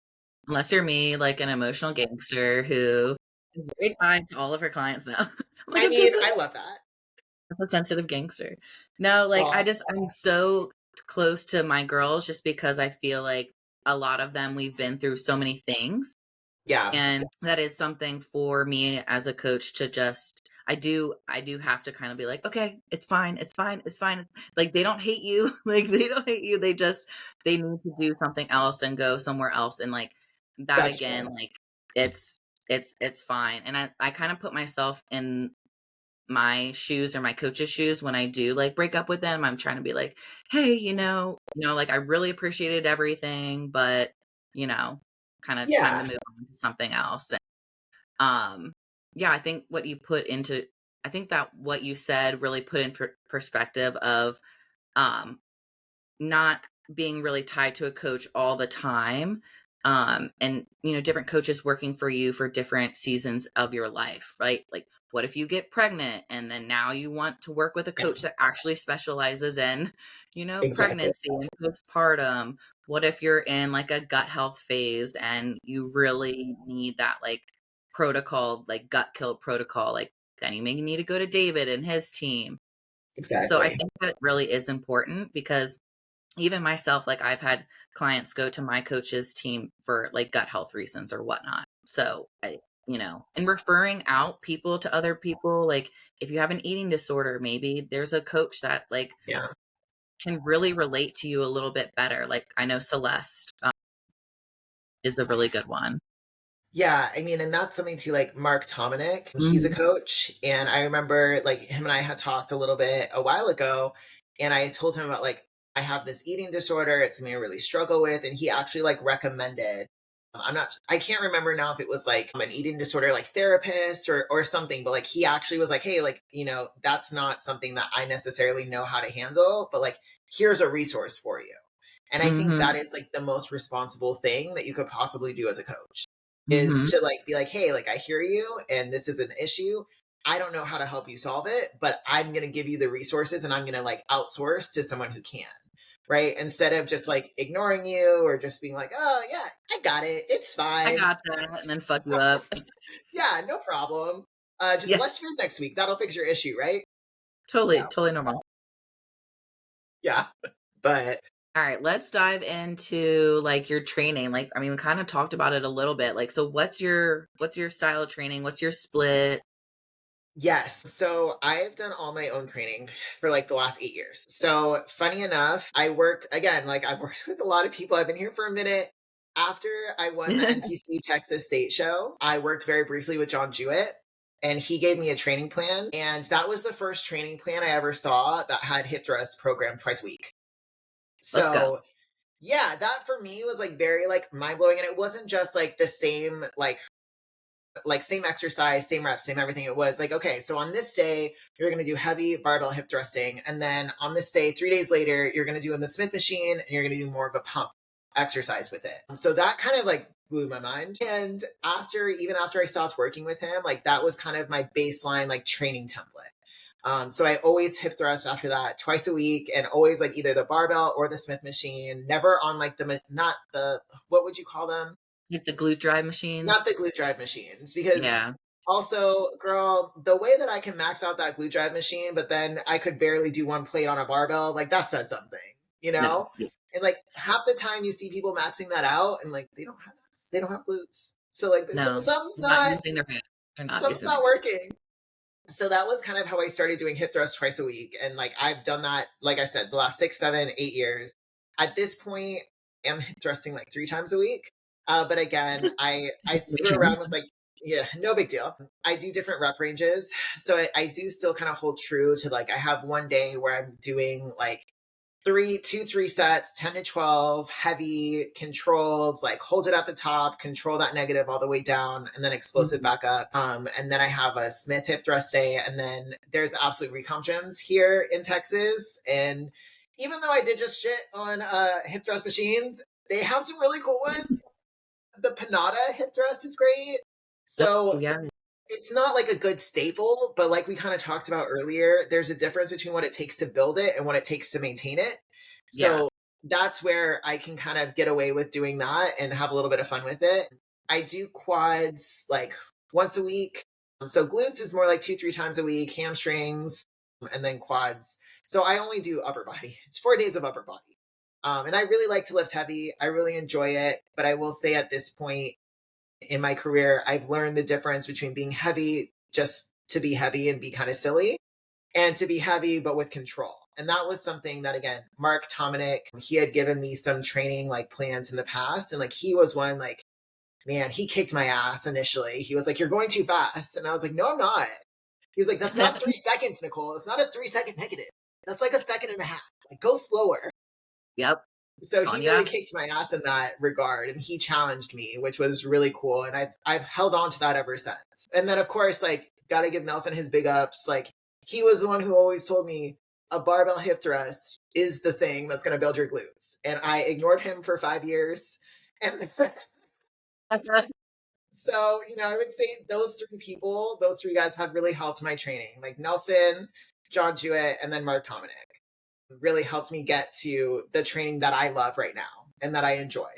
unless you're me, like an emotional gangster who is very kind to all of her clients now. Like, I love that. A sensitive gangster. No, like I'm so close to my girls just because I feel like a lot of them, we've been through so many things. Yeah. And that is something for me as a coach to just, I do have to kind of be like, okay, it's fine. It's fine. It's fine. Like they don't hate you. Like they don't hate you. They need to do something else and go somewhere else. And like that again, like it's fine. And I kind of put myself in my shoes or my coach's shoes when I do like break up with them. I'm trying to be like, hey, like I really appreciated everything, but kind of time to move on to something else. And, I think I think that what you said really put in perspective of not being really tied to a coach all the time. And different coaches working for you for different seasons of your life, right? Like what if you get pregnant and then now you want to work with a coach that actually specializes in, pregnancy and postpartum? What if you're in like a gut health phase and you really need that like protocol, like gut kill protocol, like then you may need to go to David and his team. Exactly. So I think that really is important because even myself, like I've had clients go to my coach's team for like gut health reasons or whatnot. So and referring out people to other people, like if you have an eating disorder, maybe there's a coach that like can really relate to you a little bit better. Like I know Celeste is a really good one. Yeah, I mean, and that's something too, like Mark Tominick, he's a coach. And I remember like him and I had talked a little bit a while ago, and I told him about like, I have this eating disorder. It's something I really struggle with. And he actually like recommended, I can't remember now if it was like an eating disorder, like therapist or something, but like he actually was like, hey, like, that's not something that I necessarily know how to handle, but like, here's a resource for you. And I think that is like the most responsible thing that you could possibly do as a coach is to like be like, hey, like I hear you and this is an issue. I don't know how to help you solve it, but I'm going to give you the resources and I'm going to like outsource to someone who can. right? Instead of just like ignoring you or just being like, oh yeah, I got it. It's fine. I got that. And then fuck you up. Yeah, no problem. Just Yes. let's do it next week. That'll fix your issue, right? Totally normal. Yeah. But all right, let's dive into like your training. Like, I mean, we kind of talked about it a little bit. Like, so what's your style of training? What's your split? yes. So I've done all my own training for like the last 8 years. So funny enough, I worked again, like I've worked with a lot of people. I've been here for a minute. After I won the NPC Texas State Show, I worked very briefly with John Jewett and he gave me a training plan. And that was the first training plan I ever saw that had hip thrust programmed twice a week. Let's go. So yeah, that for me was like very like mind blowing. And it wasn't just like the same like same exercise, same reps, same everything. It was like, okay, so on this day, you're going to do heavy barbell hip thrusting. And then on this day, 3 days later, you're going to do in the Smith machine and you're going to do more of a pump exercise with it. So that kind of like blew my mind. And even after I stopped working with him, like that was kind of my baseline like training template. So I always hip thrust after that twice a week and always like either the barbell or the Smith machine, never on like not the, what would you call them? Like the glute drive machines? Not the glute drive machines, because also, girl, the way that I can max out that glute drive machine, but then I could barely do one plate on a barbell, like that says something, you know? No. And like half the time you see people maxing that out and like they don't have glutes. So like something's not working. So that was kind of how I started doing hip thrust twice a week. And like I've done that, like I said, the last 6, 7, 8 years. At this point, I'm hip thrusting like 3 times a week. But again, I screw around with like, yeah, no big deal. I do different rep ranges. So I do still kind of hold true to like, I have one day where I'm doing like 3 sets, 10 to 12, heavy, controlled, like hold it at the top, control that negative all the way down, and then explosive back up. And then I have a Smith hip thrust day. And then there's the absolute recomp gyms here in Texas. And even though I did just shit on hip thrust machines, they have some really cool ones. The Panada hip thrust is great. So it's not like a good staple, but like we kind of talked about earlier, there's a difference between what it takes to build it and what it takes to maintain it. So that's where I can kind of get away with doing that and have a little bit of fun with it. I do quads like once a week. So glutes is more like 2, 3 times a week, hamstrings, and then quads. So I only do upper body. It's 4 days of upper body. And I really like to lift heavy. I really enjoy it. But I will say at this point in my career, I've learned the difference between being heavy just to be heavy and be kind of silly, and to be heavy but with control. And that was something that, again, Mark Tominick, he had given me some training like plans in the past. And like he was one like, man, he kicked my ass initially. He was like, you're going too fast. And I was like, no, I'm not. He was like, that's not 3 seconds, Nicole. It's not a 3-second negative. That's like a 1.5 seconds. Like, go slower. Yep. So he really kicked my ass in that regard, and he challenged me, which was really cool. And I've held on to that ever since. And then of course, like, gotta give Nelson his big ups. Like, he was the one who always told me a barbell hip thrust is the thing that's going to build your glutes. And I ignored him for 5 years. And so, you know, I would say those 3 guys have really helped my training. Like Nelson, John Jewett, and then Mark Tominick really helped me get to the training that I love right now and that I enjoy.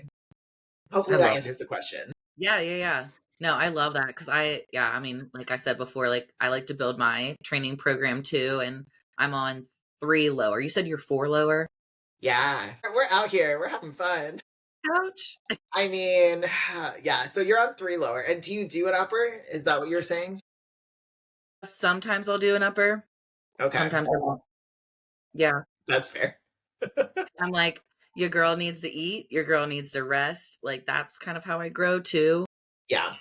Hopefully that answers the question. Yeah. No, I love that because I mean, like I said before, like I like to build my training program too, and I'm on 3 lower. You said you're 4 lower? Yeah, we're out here. We're having fun. Ouch. I mean, yeah, so you're on 3 lower. And do you do an upper? Is that what you're saying? Sometimes I'll do an upper. Okay. Sometimes I won't. Yeah. That's fair. I'm like, your girl needs to eat. Your girl needs to rest. Like, that's kind of how I grow too. Yeah.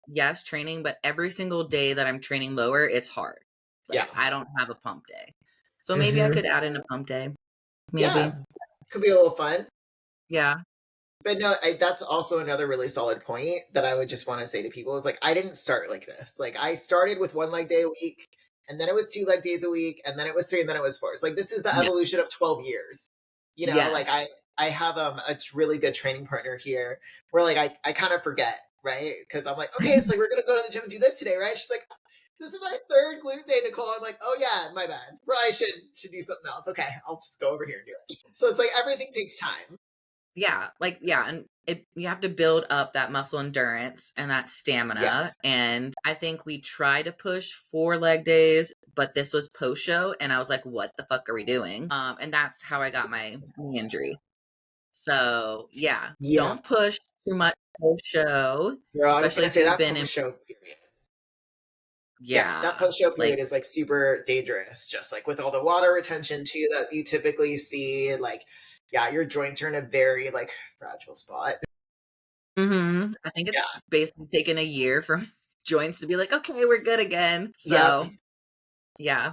Yes, training, but every single day that I'm training lower, it's hard. Like, I don't have a pump day. So maybe I could add in a pump day. Maybe. Yeah. Could be a little fun. Yeah. But no, that's also another really solid point that I would just want to say to people is like, I didn't start like this. Like I started with 1 leg day a week, and then it was 2 leg days a week, and then it was 3, and then it was 4. So like this is the evolution of 12 years. You know, like I have a really good training partner here where like I kind of forget, right? Because I'm like, okay, so like, we're gonna go to the gym and do this today, right? She's like, This is our third glute day, Nicole. I'm like, oh yeah, my bad. Well, I should do something else. Okay, I'll just go over here and do it. So it's like everything takes time. Yeah, and you have to build up that muscle endurance and that stamina. Yes. And I think we try to push 4 leg days, but this was post show, and I was like, "What the fuck are we doing?" And that's how I got my knee injury. So yeah, don't push too much post show, Girl, I was especially gonna if say you've that been in. post show period. Yeah, that Yeah, post show period like is like super dangerous, just like with all the water retention too that you typically see. Like, yeah, your joints are in a very like fragile spot. I think it's basically taken a year for joints to be like, okay, we're good again. Yep. So yeah.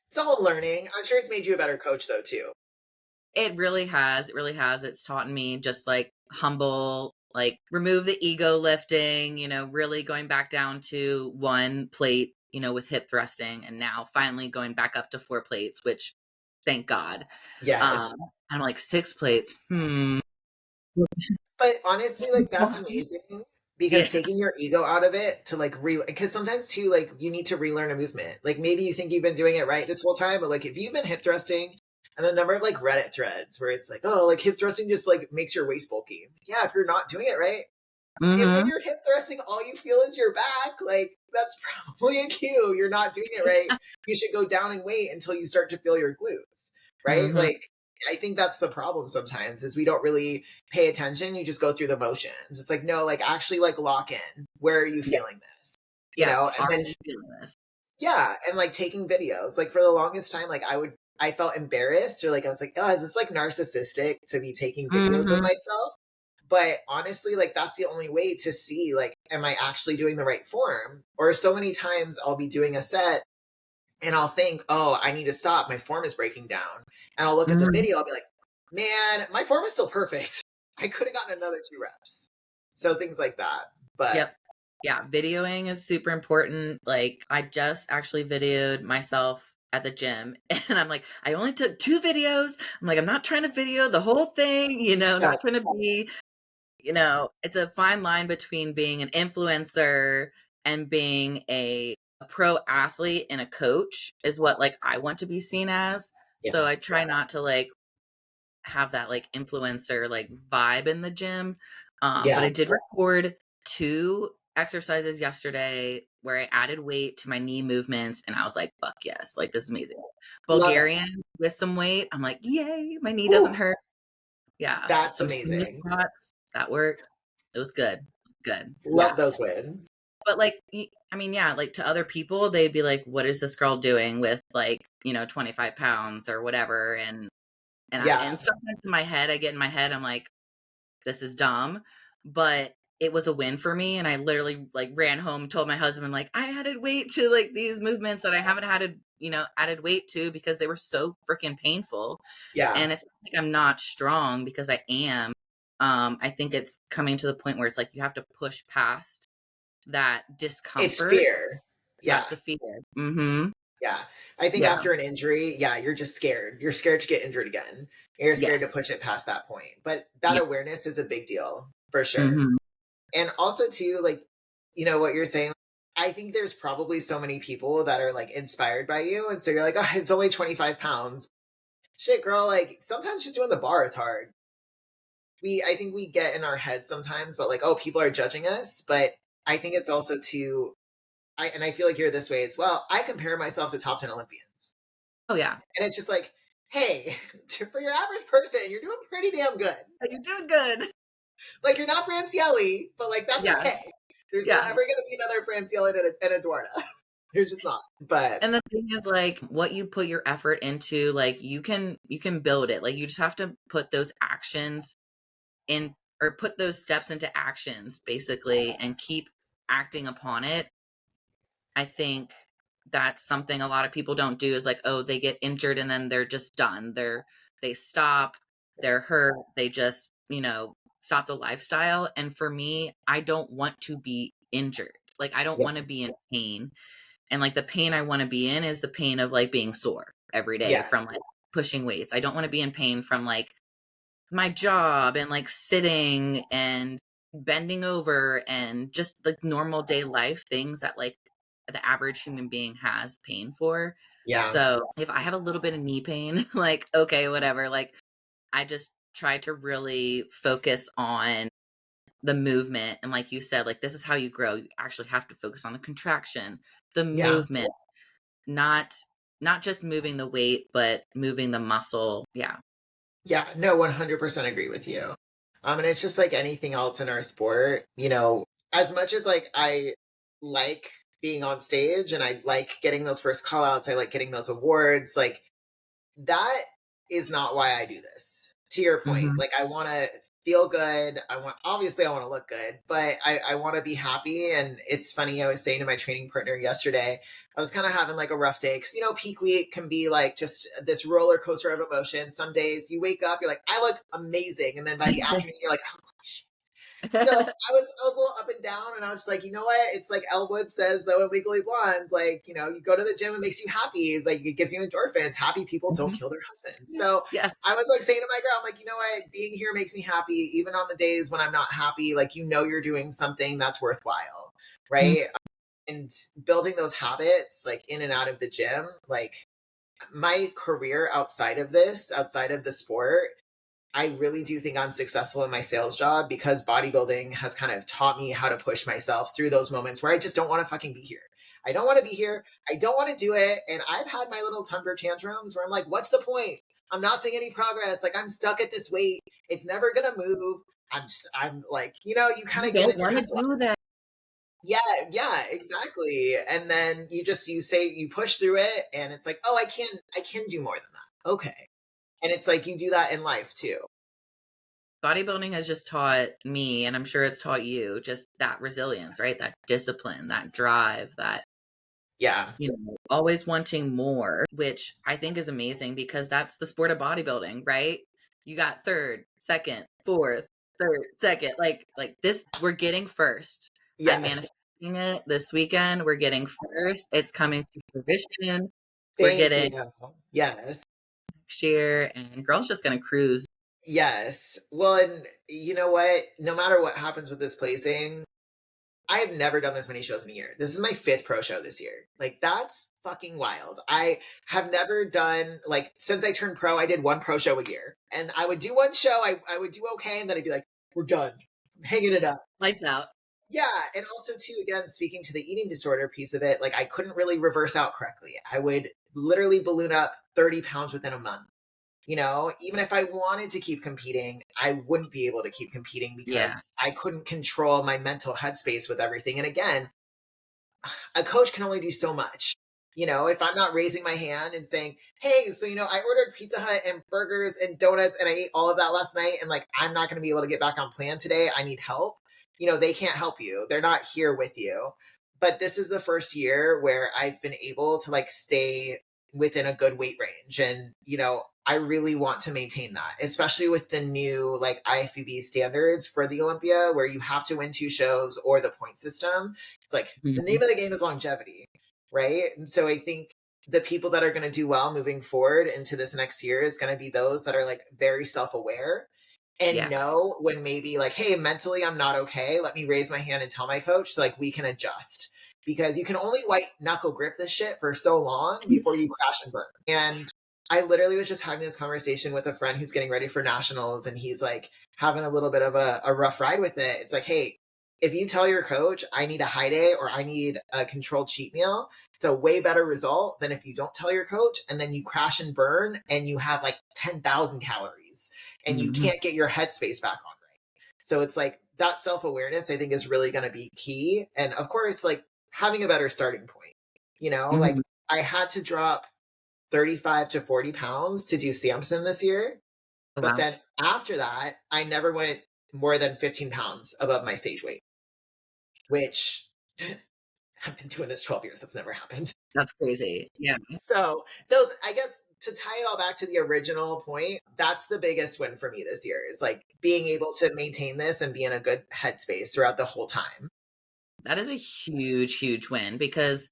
It's all learning. I'm sure it's made you a better coach though too. It really has. It really has. It's taught me just like humble, like remove the ego lifting, really going back down to 1 plate, with hip thrusting, and now finally going back up to 4 plates, which thank God. Yes. I'm like 6 plates. But honestly, like that's amazing Yeah. because taking your ego out of it to like because sometimes too, like you need to relearn a movement. Like maybe you think you've been doing it right this whole time, but like if you've been hip thrusting and the number of like Reddit threads where it's like, oh, like hip thrusting just like makes your waist bulky. Yeah, if you're not doing it right. If when you're hip thrusting, all you feel is your back, like that's probably a cue. You're not doing it right. You should go down and wait until you start to feel your glutes, right? Like I think that's the problem sometimes is we don't really pay attention. You just go through the motions. It's like, no, like actually like lock in. Where are you feeling this? You know, and then yeah, and like taking videos. Like for the longest time, like I felt embarrassed or like I was like, oh, is this like narcissistic to be taking videos of myself? But honestly, like that's the only way to see like, am I actually doing the right form? Or so many times I'll be doing a set and I'll think, oh, I need to stop. My form is breaking down. And I'll look at the video. I'll be like, man, my form is still perfect. I could have gotten another 2 reps. So things like that. But yep. Yeah, videoing is super important. Like I just actually videoed myself at the gym and I'm like, I only took 2 videos. I'm like, I'm not trying to video the whole thing, not trying to be, it's a fine line between being an influencer and being a pro athlete and a coach is what like I want to be seen as. So I try not to like have that like influencer like vibe in the gym. But I did record 2 exercises yesterday where I added weight to my knee movements and I was like, fuck yes, like this is amazing. Bulgarian with some weight. I'm like, yay, my knee doesn't hurt. Yeah. That's Some amazing. squats, that worked. It was good. Good. Love those wins. But like, I mean, yeah, like to other people, they'd be like, what is this girl doing with like, 25 pounds or whatever? And sometimes in my head, I get in my head, I'm like, this is dumb, but it was a win for me. And I literally like ran home, told my husband, like, I added weight to like these movements that I haven't added weight to because they were so freaking painful. Yeah. And it's like I'm not strong because I am. I think it's coming to the point where it's like you have to push past that discomfort. It's fear. Yeah. That's the fear. Mm-hmm. Yeah. I think after an injury, you're just scared. You're scared to get injured again. You're scared to push it past that point. But that awareness is a big deal for sure. And also too, like, what you're saying, I think there's probably so many people that are like inspired by you. And so you're like, oh, it's only 25 pounds. Shit, girl, like sometimes just doing the bar is hard. I think we get in our heads sometimes, but like, oh, people are judging us. But I think it's also too, I feel like you're this way as well. I compare myself to top 10 Olympians. Oh yeah. And it's just like, hey, for your average person, you're doing pretty damn good. You're doing good. Like you're not Francielli, but like that's okay. There's not ever going to be another Francielli and Eduarda. You're just not. But and the thing is, like, what you put your effort into, like, you can build it. Like, you just have to put those actions in, or put those steps into actions, basically, and keep acting upon it. I think that's something a lot of people don't do is like, oh, they get injured and then they're just done. They stop, they're hurt, they just, stop the lifestyle. And for me, I don't want to be injured. Like, I don't want to be in pain. And like the pain I want to be in is the pain of like being sore every day from like pushing weights. I don't want to be in pain from like my job and like sitting and bending over and just like normal day life things that like the average human being has pain for. Yeah. So if I have a little bit of knee pain, like, okay, whatever, like I just try to really focus on the movement. And like you said, like this is how you grow. You actually have to focus on the contraction, the Yeah. movement, not just moving the weight, but moving the muscle. Yeah. Yeah, no, 100% agree with you. And it's just like anything else in our sport, you know, as much as like I like being on stage and I like getting those first call outs, I like getting those awards, like that is not why I do this. To your point, Mm-hmm. like I want to feel good. Obviously I want to look good, but I want to be happy. And it's funny, I was saying to my training partner yesterday, I was kind of having like a rough day because, you know, peak week can be like just this roller coaster of emotions. Some days you wake up, you're like, I look amazing. And then by the afternoon, you're like, oh, shit. So I was a little up and down, and I was just like, you know what? It's like Elle Woods says, though, in Legally Blonde, like, you know, you go to the gym, it makes you happy. Like, it gives you endorphins. Happy people don't kill their husbands. So Yeah. I was like saying to my girl, I'm like, you know what? Being here makes me happy. Even on the days when I'm not happy, like, you know, you're doing something that's worthwhile. Right. And building those habits, like in and out of the gym, like my career outside of this, outside of the sport, I really do think I'm successful in my sales job because bodybuilding has kind of taught me how to push myself through those moments where I just don't want to fucking be here. I don't want to be here. I don't want to do it. And I've had my little temper tantrums where I'm like, what's the point? I'm not seeing any progress. Like I'm stuck at this weight. It's never going to move. I'm like, you know, you kind You of get don't in your want head. to do that. Yeah, yeah, exactly. And then you say you push through it and it's like, oh, I can do more than that. Okay. And it's like you do that in life too. Bodybuilding has just taught me, and I'm sure it's taught you, just that resilience, right? That discipline, that drive, that, Yeah. you know, always wanting more, which I think is amazing because that's the sport of bodybuilding, right? You got third, second, fourth, third, second, like this, we're getting first. I'm Yes. manifesting it this weekend. We're getting first. It's coming to fruition. We're Thank getting you. Yes. next year, and girl's just gonna cruise. Yes. Well, and you know what? No matter what happens with this placing, I have never done this many shows in a year. This is my 5th pro show this year. Like, that's fucking wild. I have never done, like, since I turned pro, I did 1 pro show a year. And I would do 1 show, I would do okay, and then I'd be like, we're done. I'm hanging it up. Lights out. Yeah, and also too, again, speaking to the eating disorder piece of it, like I couldn't really reverse out correctly. I would literally balloon up 30 pounds within a month. You know, even if I wanted to keep competing, I wouldn't be able to keep competing Yeah. because I couldn't control my mental headspace with everything. And again, a coach can only do so much. You know, if I'm not raising my hand and saying, hey, so, you know, I ordered Pizza Hut and burgers and donuts and I ate all of that last night and like, I'm not going to be able to get back on plan today. I need help. You know, they can't help you. They're not here with you. But this is the first year where I've been able to like stay within a good weight range. And, you know, I really want to maintain that, especially with the new like IFBB standards for the Olympia, where you have to win 2 shows or the point system. It's like the name of the game is longevity, right? And so I think the people that are going to do well moving forward into this next year is going to be those that are like very self-aware and know when maybe like, hey, mentally I'm not okay. Let me raise my hand and tell my coach so like we can adjust. Because you can only white knuckle grip this shit for so long before you crash and burn. And I literally was just having this conversation with a friend who's getting ready for nationals, and he's like having a little bit of a rough ride with it. It's like, hey, if you tell your coach I need a high day or I need a controlled cheat meal, it's a way better result than if you don't tell your coach and then you crash and burn and you have like 10,000 calories and you can't get your headspace back on right. So it's like that self-awareness I think is really going to be key. And of course, like having a better starting point, you know, like I had to drop 35 to 40 pounds to do Samson this year. But then after that, I never went more than 15 pounds above my stage weight, which I've been doing this 12 years. That's never happened. That's crazy. Yeah. So those, I guess to tie it all back to the original point, that's the biggest win for me this year is like being able to maintain this and be in a good headspace throughout the whole time. That is a huge, huge win because,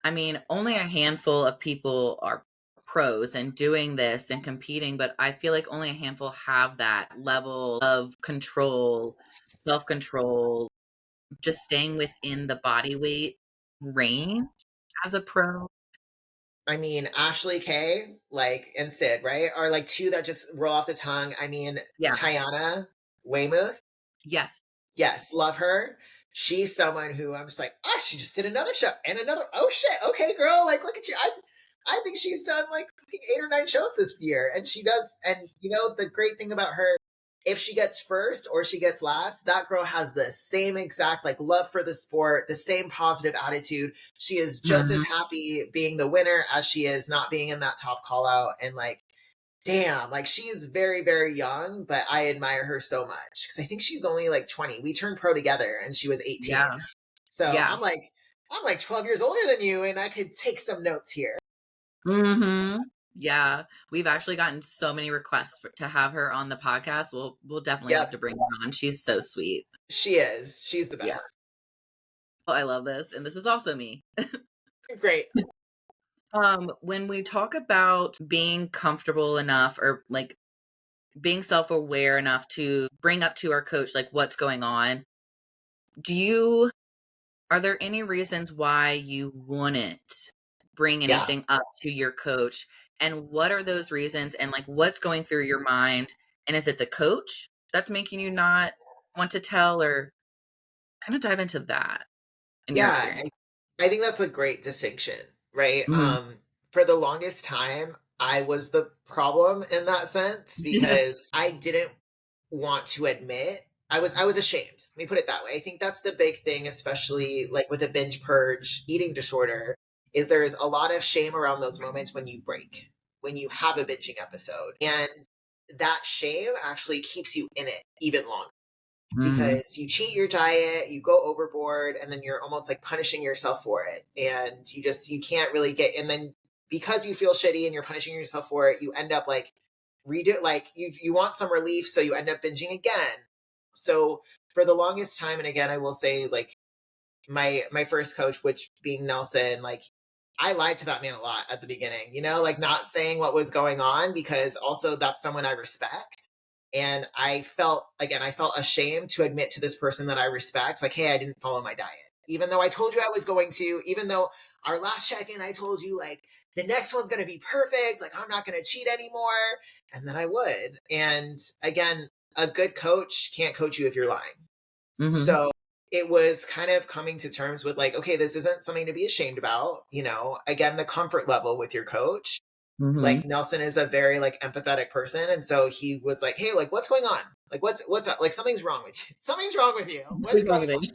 I mean, only a handful of people are pros and doing this and competing, but I feel like only a handful have that level of control, self-control, just staying within the body weight range as a pro? I mean, Ashley K, like, and Sid, right? Are like two that just roll off the tongue. I mean, Yeah. Tiana Weymouth. Yes. Yes, love her. She's someone who I'm just like, oh, she just did another show and another. Oh shit, okay, girl, like look at you. I think she's done like 8 or 9 shows this year, and she does. And you know the great thing about her, if she gets first or she gets last, that girl has the same exact like love for the sport, the same positive attitude. She is just as happy being the winner as she is not being in that top call out, and like damn, like she's very, very young, but I admire her so much because I think she's only like 20. We turned pro together and she was 18. Yeah. So Yeah. I'm like 12 years older than you, and I could take some notes here. Yeah. We've actually gotten so many requests to have her on the podcast. We'll definitely have Yep. to bring her on. She's so sweet. She is. She's the Yeah. best. Oh, I love this. And this is also me. Great. When we talk about being comfortable enough or like being self-aware enough to bring up to our coach like what's going on, are there any reasons why you wouldn't bring Yeah. anything up to your coach? And what are those reasons? And like what's going through your mind? And is it the coach that's making you not want to tell, or kind of dive into that in your Yeah. experience? I think that's a great distinction, right? Mhm. For the longest time, I was the problem in that sense because I didn't want to admit I was ashamed. Let me put it that way. I think that's the big thing, especially like with a binge purge eating disorder, is there is a lot of shame around those moments when you break, when you have a binging episode. And that shame actually keeps you in it even longer Mhm. because you cheat your diet, you go overboard, and then you're almost like punishing yourself for it. And you can't really get, and then because you feel shitty and you're punishing yourself for it, you end up like redo like you want some relief, so you end up binging again. So for the longest time, and again, I will say like my first coach, which being Nelson, like I lied to that man a lot at the beginning, you know, like not saying what was going on because also that's someone I respect. And I felt ashamed to admit to this person that I respect, like, hey, I didn't follow my diet. Even though I told you I was going to, even though our last check in, I told you, like, the next one's going to be perfect. Like, I'm not going to cheat anymore. And then I would. And again, a good coach can't coach you if you're lying. Mhm. So it was kind of coming to terms with like, okay, this isn't something to be ashamed about. You know, again, the comfort level with your coach. Mhm. Like Nelson is a very like empathetic person. And so he was like, hey, like what's going on? Like what's up? Like something's wrong with you. Something's wrong with you. What's What's wrong going with on? it?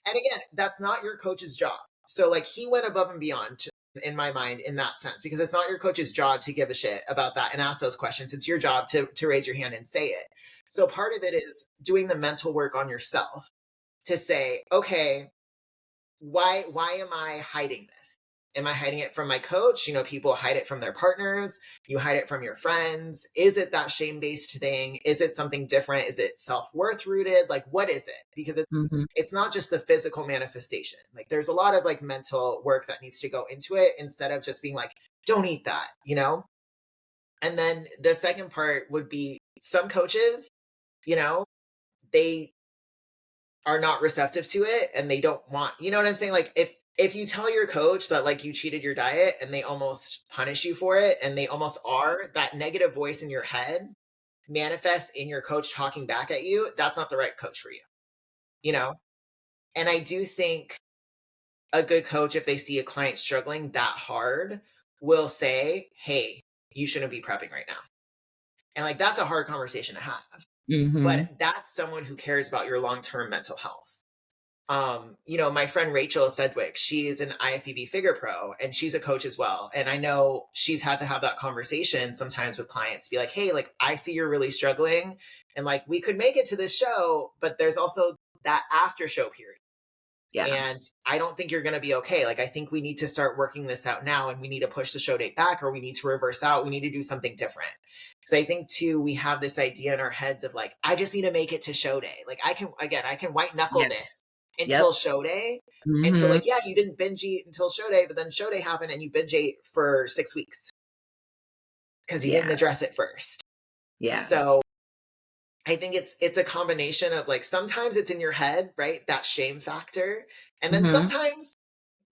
And again, that's not your coach's job. So like he went above and beyond in my mind in that sense because it's not your coach's job to give a shit about that and ask those questions. It's your job to raise your hand and say it. So part of it is doing the mental work on yourself to say, okay, why am I hiding this? Am I hiding it from my coach? You know, people hide it from their partners. You hide it from your friends. Is it that shame-based thing? Is it something different? Is it self-worth rooted? Like, what is it? Because Mhm. it's not just the physical manifestation. Like, there's a lot of like mental work that needs to go into it instead of just being like, don't eat that, you know? And then the second part would be some coaches, you know, they are not receptive to it and they don't want, you know what I'm saying? Like if you tell your coach that like you cheated your diet and they almost punish you for it and they almost are, that negative voice in your head manifests in your coach talking back at you, that's not the right coach for you, you know? And I do think a good coach, if they see a client struggling that hard, will say, hey, you shouldn't be prepping right now. And like that's a hard conversation to have. But Mhm. that's someone who cares about your long-term mental health. You know, my friend Rachel Sedgwick, she's an IFBB figure pro and she's a coach as well. And I know she's had to have that conversation sometimes with clients to be like, hey, like, I see you're really struggling and like, we could make it to this show, but there's also that after show period. Yeah. And I don't think you're going to be okay. Like, I think we need to start working this out now and we need to push the show date back or we need to reverse out. We need to do something different. Because I think too, we have this idea in our heads of like, I just need to make it to show day. Like, I can white knuckle Yes. this Yep. until show day. And so, Mhm. like, yeah, you didn't binge eat until show day, but then show day happened and you binge ate for 6 weeks because you didn't Yeah. address it first. Yeah. So I think it's a combination of like sometimes it's in your head, right? That shame factor. And then Mhm. sometimes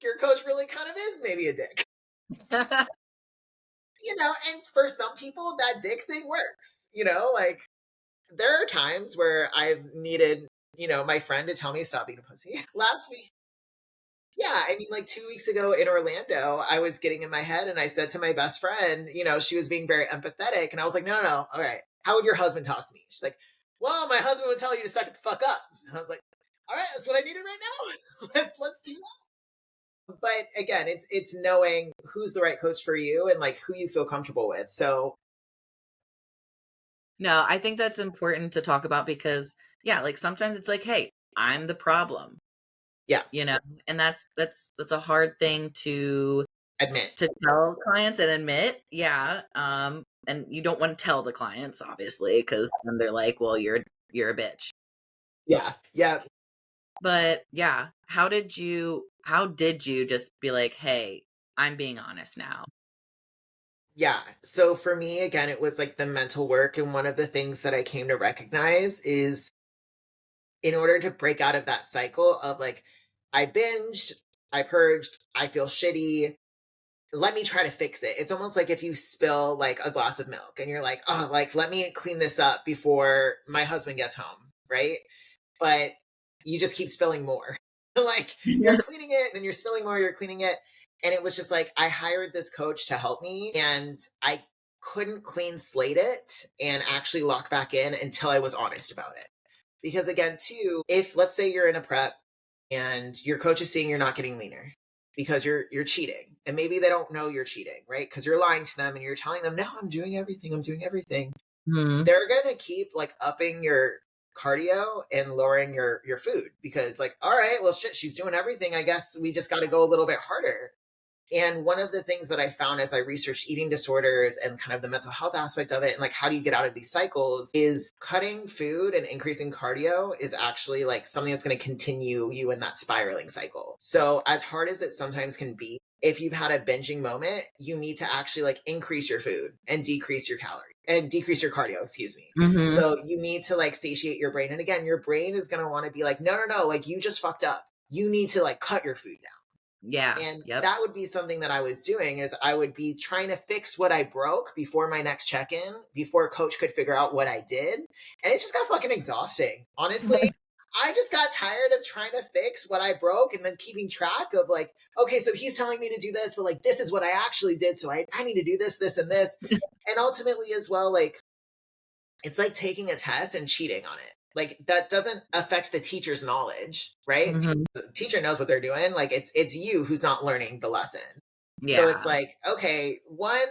your coach really kind of is maybe a dick. And for some people, that dick thing works. Like there are times where I've needed, my friend to tell me stop being a pussy. Last week, yeah, I mean, like 2 weeks ago in Orlando, I was getting in my head and I said to my best friend, she was being very empathetic. And I was like, no, no, no. All right. How would your husband talk to me? She's like, well, my husband would tell you to suck it the fuck up. And I was like, all right, that's what I needed right now. let's do that. But again, it's knowing who's the right coach for you and like who you feel comfortable with. So no, I think that's important to talk about because yeah, like sometimes it's like, hey, I'm the problem. Yeah. And that's a hard thing to admit, to tell clients and admit. Yeah. And you don't want to tell the clients obviously, because then they're like, well, you're a bitch. Yeah. Yeah. But yeah, how did you just be like, hey, I'm being honest now? Yeah. So for me, again, it was like the mental work. And one of the things that I came to recognize is in order to break out of that cycle of like, I binged, I purged, I feel shitty. Let me try to fix it. It's almost like if you spill like a glass of milk and you're like, oh, like, let me clean this up before my husband gets home. Right. But you just keep spilling more. Like you're cleaning it, then you're spilling more, you're cleaning it. And it was just like, I hired this coach to help me and I couldn't clean slate it and actually lock back in until I was honest about it. Because again, too, if let's say you're in a prep and your coach is seeing you're not getting leaner because you're cheating and maybe they don't know you're cheating, right? Because you're lying to them and you're telling them, no, I'm doing everything. Mm-hmm. They're going to keep like upping your cardio and lowering your food because like, all right, well shit, she's doing everything. I guess we just got to go a little bit harder. And one of the things that I found as I researched eating disorders and kind of the mental health aspect of it and like how do you get out of these cycles is cutting food and increasing cardio is actually like something that's going to continue you in that spiraling cycle. So as hard as it sometimes can be, if you've had a binging moment, you need to actually like increase your food and decrease your calories and decrease your cardio, excuse me. Mm-hmm. So you need to like satiate your brain. And again, your brain is going to want to be like, no, like you just fucked up. You need to like cut your food down. Yeah. And that would be something that I was doing is I would be trying to fix what I broke before my next check-in, before coach could figure out what I did. And it just got fucking exhausting. Honestly, I just got tired of trying to fix what I broke and then keeping track of like, okay, so he's telling me to do this, but like, this is what I actually did. So I need to do this, this, and this. And ultimately as well, like, it's like taking a test and cheating on it. Like that doesn't affect the teacher's knowledge, right? Mm-hmm. The teacher knows what they're doing. Like it's you who's not learning the lesson. Yeah. So it's like, okay, one,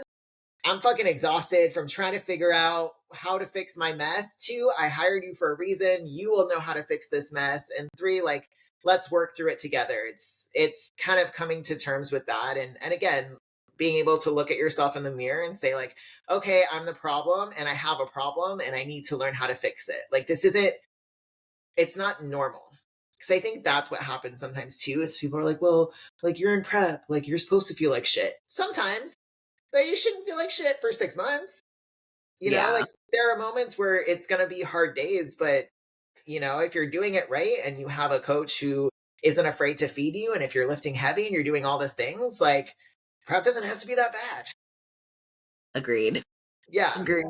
I'm fucking exhausted from trying to figure out how to fix my mess. Two, I hired you for a reason. You will know how to fix this mess. And three, like, let's work through it together. It's kind of coming to terms with that. And again, being able to look at yourself in the mirror and say like, okay, I'm the problem and I have a problem and I need to learn how to fix it. Like it's not normal. Because I think that's what happens sometimes too, is people are like, well, like you're in prep, like you're supposed to feel like shit. Sometimes, but you shouldn't feel like shit for 6 months. Like there are moments where it's going to be hard days, but if you're doing it right and you have a coach who isn't afraid to feed you, and if you're lifting heavy and you're doing all the things, like prep doesn't have to be that bad. Agreed. Yeah. Agreed.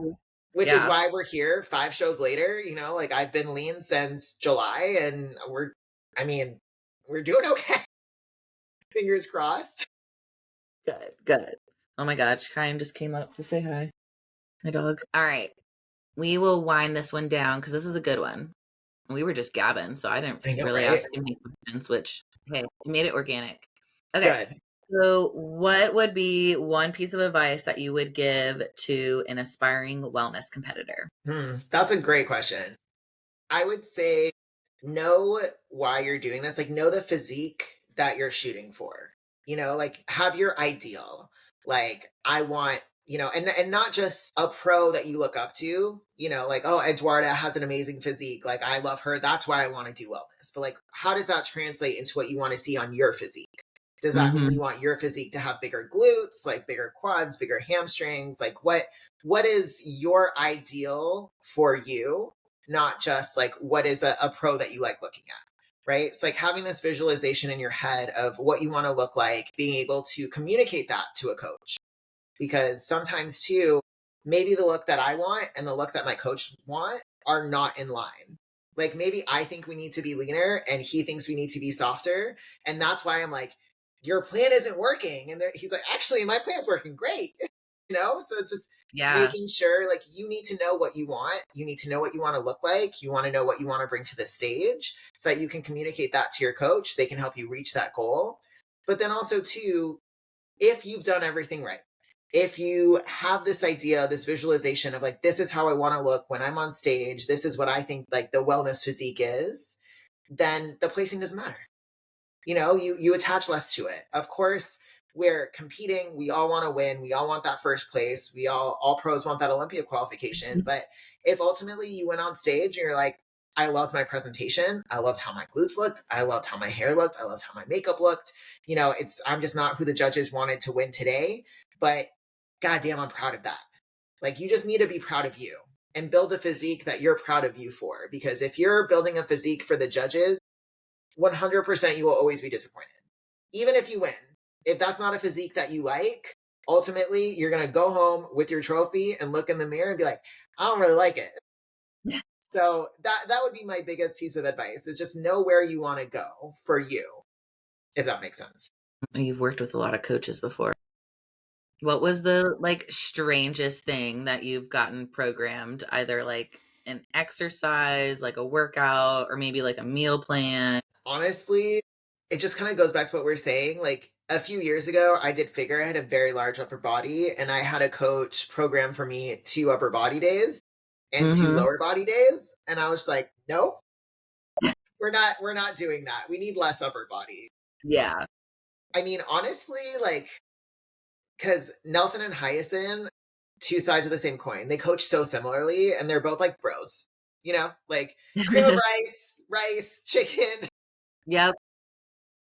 Which is why we're here 5 shows later, like I've been lean since July and we're doing okay. Fingers crossed. Good. Oh my God, Cheyenne just came up to say hi. My dog. All right. We will wind this one down because this is a good one. We were just gabbing, so I didn't really ask too many questions, which, hey, we made it organic. Okay. Good. So what would be one piece of advice that you would give to an aspiring wellness competitor? That's a great question. I would say know why you're doing this. Like know the physique that you're shooting for. Like have your ideal. Like I want, and not just a pro that you look up to, like, oh, Eduarda has an amazing physique. Like I love her. That's why I want to do wellness. But like, how does that translate into what you want to see on your physique? Does that mean you want your physique to have bigger glutes, like bigger quads, bigger hamstrings? Like what is your ideal for you? Not just like what is a pro that you like looking at. right? It's like having this visualization in your head of what you want to look like, being able to communicate that to a coach. Because sometimes too, maybe the look that I want and the look that my coach want are not in line. Like maybe I think we need to be leaner and he thinks we need to be softer. And that's why I'm like, your plan isn't working. And he's like, actually, my plan's working great. So it's just making sure like you need to know what you want. You need to know what you want to look like. You want to know what you want to bring to the stage so that you can communicate that to your coach. They can help you reach that goal. But then also too, if you've done everything right, if you have this idea, this visualization of like, this is how I want to look when I'm on stage, this is what I think like the wellness physique is, then the placing doesn't matter. You attach less to it. Of course, we're competing. We all want to win. We all want that first place. All pros want that Olympia qualification. But if ultimately you went on stage and you're like, I loved my presentation. I loved how my glutes looked. I loved how my hair looked. I loved how my makeup looked. I'm just not who the judges wanted to win today, but goddamn, I'm proud of that. Like you just need to be proud of you and build a physique that you're proud of you for. Because if you're building a physique for the judges, 100% you will always be disappointed. Even if you win, if that's not a physique that you like, ultimately you're going to go home with your trophy and look in the mirror and be like, I don't really like it. So that would be my biggest piece of advice is just know where you want to go for you, if that makes sense. You've worked with a lot of coaches before. What was the like strangest thing that you've gotten programmed, either like an exercise, like a workout, or maybe like a meal plan? Honestly, it just kind of goes back to what we are saying. Like a few years ago, I did figure I had a very large upper body, and I had a coach program for me 2 upper body days and 2 lower body days, and I was like, nope, we're not doing that. We need less upper body. Yeah. I mean, honestly, like, because Nelson and Hyacinth, 2 sides of the same coin. They coach so similarly, and they're both like bros. Like cream of rice, chicken. Yep.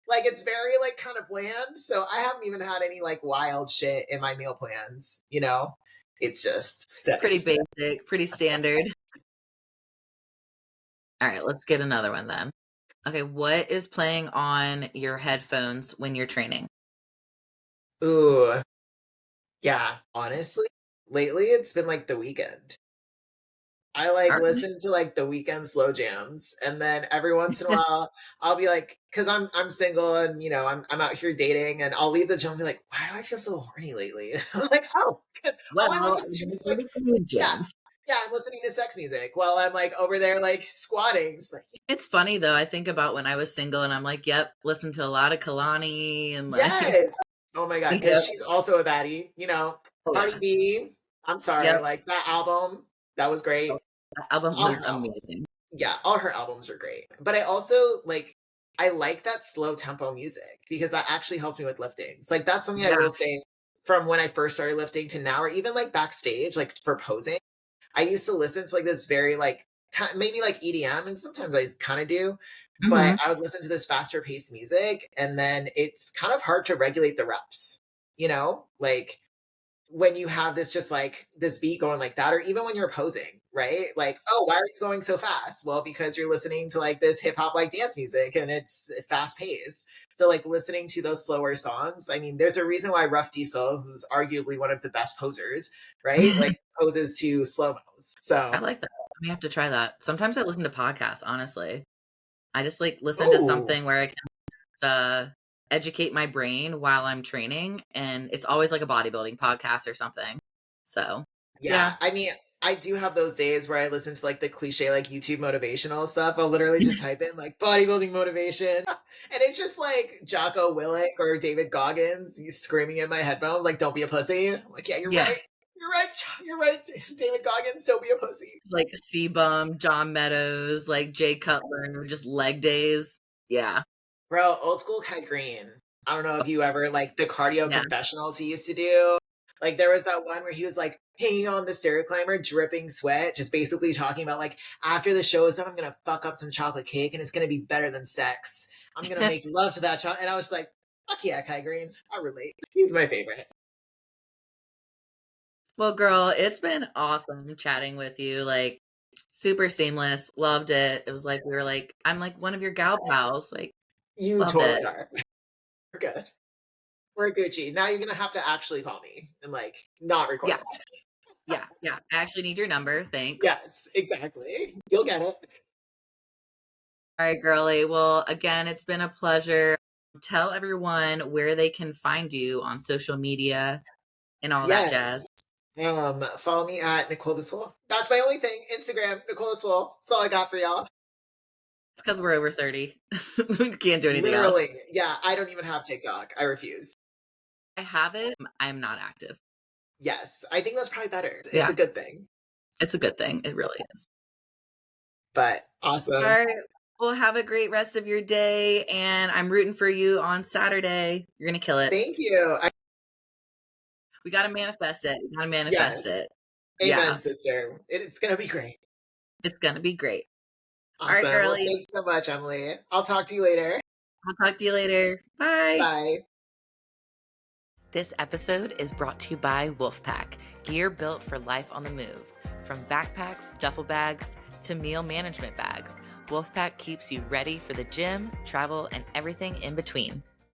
Like it's very like kind of bland. So I haven't even had any like wild shit in my meal plans. It's just steady. Pretty basic, pretty standard. All right, let's get another one then. Okay, what is playing on your headphones when you're training? Ooh. Yeah, honestly, lately it's been like The Weeknd. I like listen to like The Weeknd slow jams, and then every once in a while I'll be like, because I'm single and I'm out here dating, and I'll leave the gym and be like, why do I feel so horny lately? I'm like, oh, all I'm listening to is like, yeah, I'm listening to sex music while I'm like over there like squatting. Just like, it's funny though. I think about when I was single, and I'm like, yep, listen to a lot of Kalani and like, yes, oh my god, because she's also a baddie. Cardi B. I'm sorry, like that album. That was great. That album was amazing. Yeah, all her albums are great. But I also I like that slow tempo music because that actually helps me with liftings. Like that's something I will say from when I first started lifting to now, or even like backstage, like for posing. I used to listen to like this very like maybe like EDM, and sometimes I kind of do, but I would listen to this faster paced music, and then it's kind of hard to regulate the reps. Like when you have this just like this beat going like that, or even when you're posing, right? Like, oh, why are you going so fast? Well, because you're listening to like this hip hop like dance music and it's fast paced. So like listening to those slower songs, I mean, there's a reason why Rough Diesel, who's arguably one of the best posers, right? Like poses to slow mos. So I like that. We have to try that. Sometimes I listen to podcasts, honestly. I just like listen to something where I can educate my brain while I'm training, and it's always like a bodybuilding podcast or something. So yeah. I mean, I do have those days where I listen to like the cliche like YouTube motivational stuff. I'll literally just type in like bodybuilding motivation, and it's just like Jocko Willink or David Goggins screaming in my headphones like, "Don't be a pussy." I'm like, yeah, you're right. You're right, David Goggins. Don't be a pussy. Like C-Bum, John Meadows, like Jay Cutler, just leg days. Yeah. Bro, old school Kai Green. I don't know if you ever like the cardio confessionals he used to do. Like there was that one where he was like hanging on the stair climber, dripping sweat, just basically talking about like after the show is done, I'm gonna fuck up some chocolate cake and it's gonna be better than sex. I'm gonna make love to that chocolate. And I was just like, fuck yeah, Kai Green. I relate. He's my favorite. Well, girl, it's been awesome chatting with you. Like Super seamless. Loved it. It was like we were like, I'm like one of your gal pals. Like, You loved totally it. are. We're good. We're Gucci. Now you're gonna have to actually call me and like not record it. Yeah. I actually need your number. Thanks. Yes, exactly. You'll get it. All right, girly. Well, again, it's been a pleasure. Tell everyone where they can find you on social media and all that jazz. Follow me at Nicole the Swole. That's my only thing. Instagram, Nicole the Swole. That's all I got for y'all. It's because we're over 30. We can't do anything Literally. else. Yeah, I don't even have TikTok. I refuse. I have it. I'm not active. Yes, I think that's probably better. It's Yeah. a good thing. It's a good thing. It really is. But awesome. All right. Well, have a great rest of your day. And I'm rooting for you on Saturday. You're going to kill it. Thank you. We got to manifest it. We got to manifest it. Amen, sister. It's going to be great. It's going to be great. Awesome. All right, girlie. Well, thanks so much, Emily. I'll talk to you later. I'll talk to you later. Bye. Bye. This episode is brought to you by Wolfpack, gear built for life on the move. From backpacks, duffel bags, to meal management bags, Wolfpack keeps you ready for the gym, travel, and everything in between.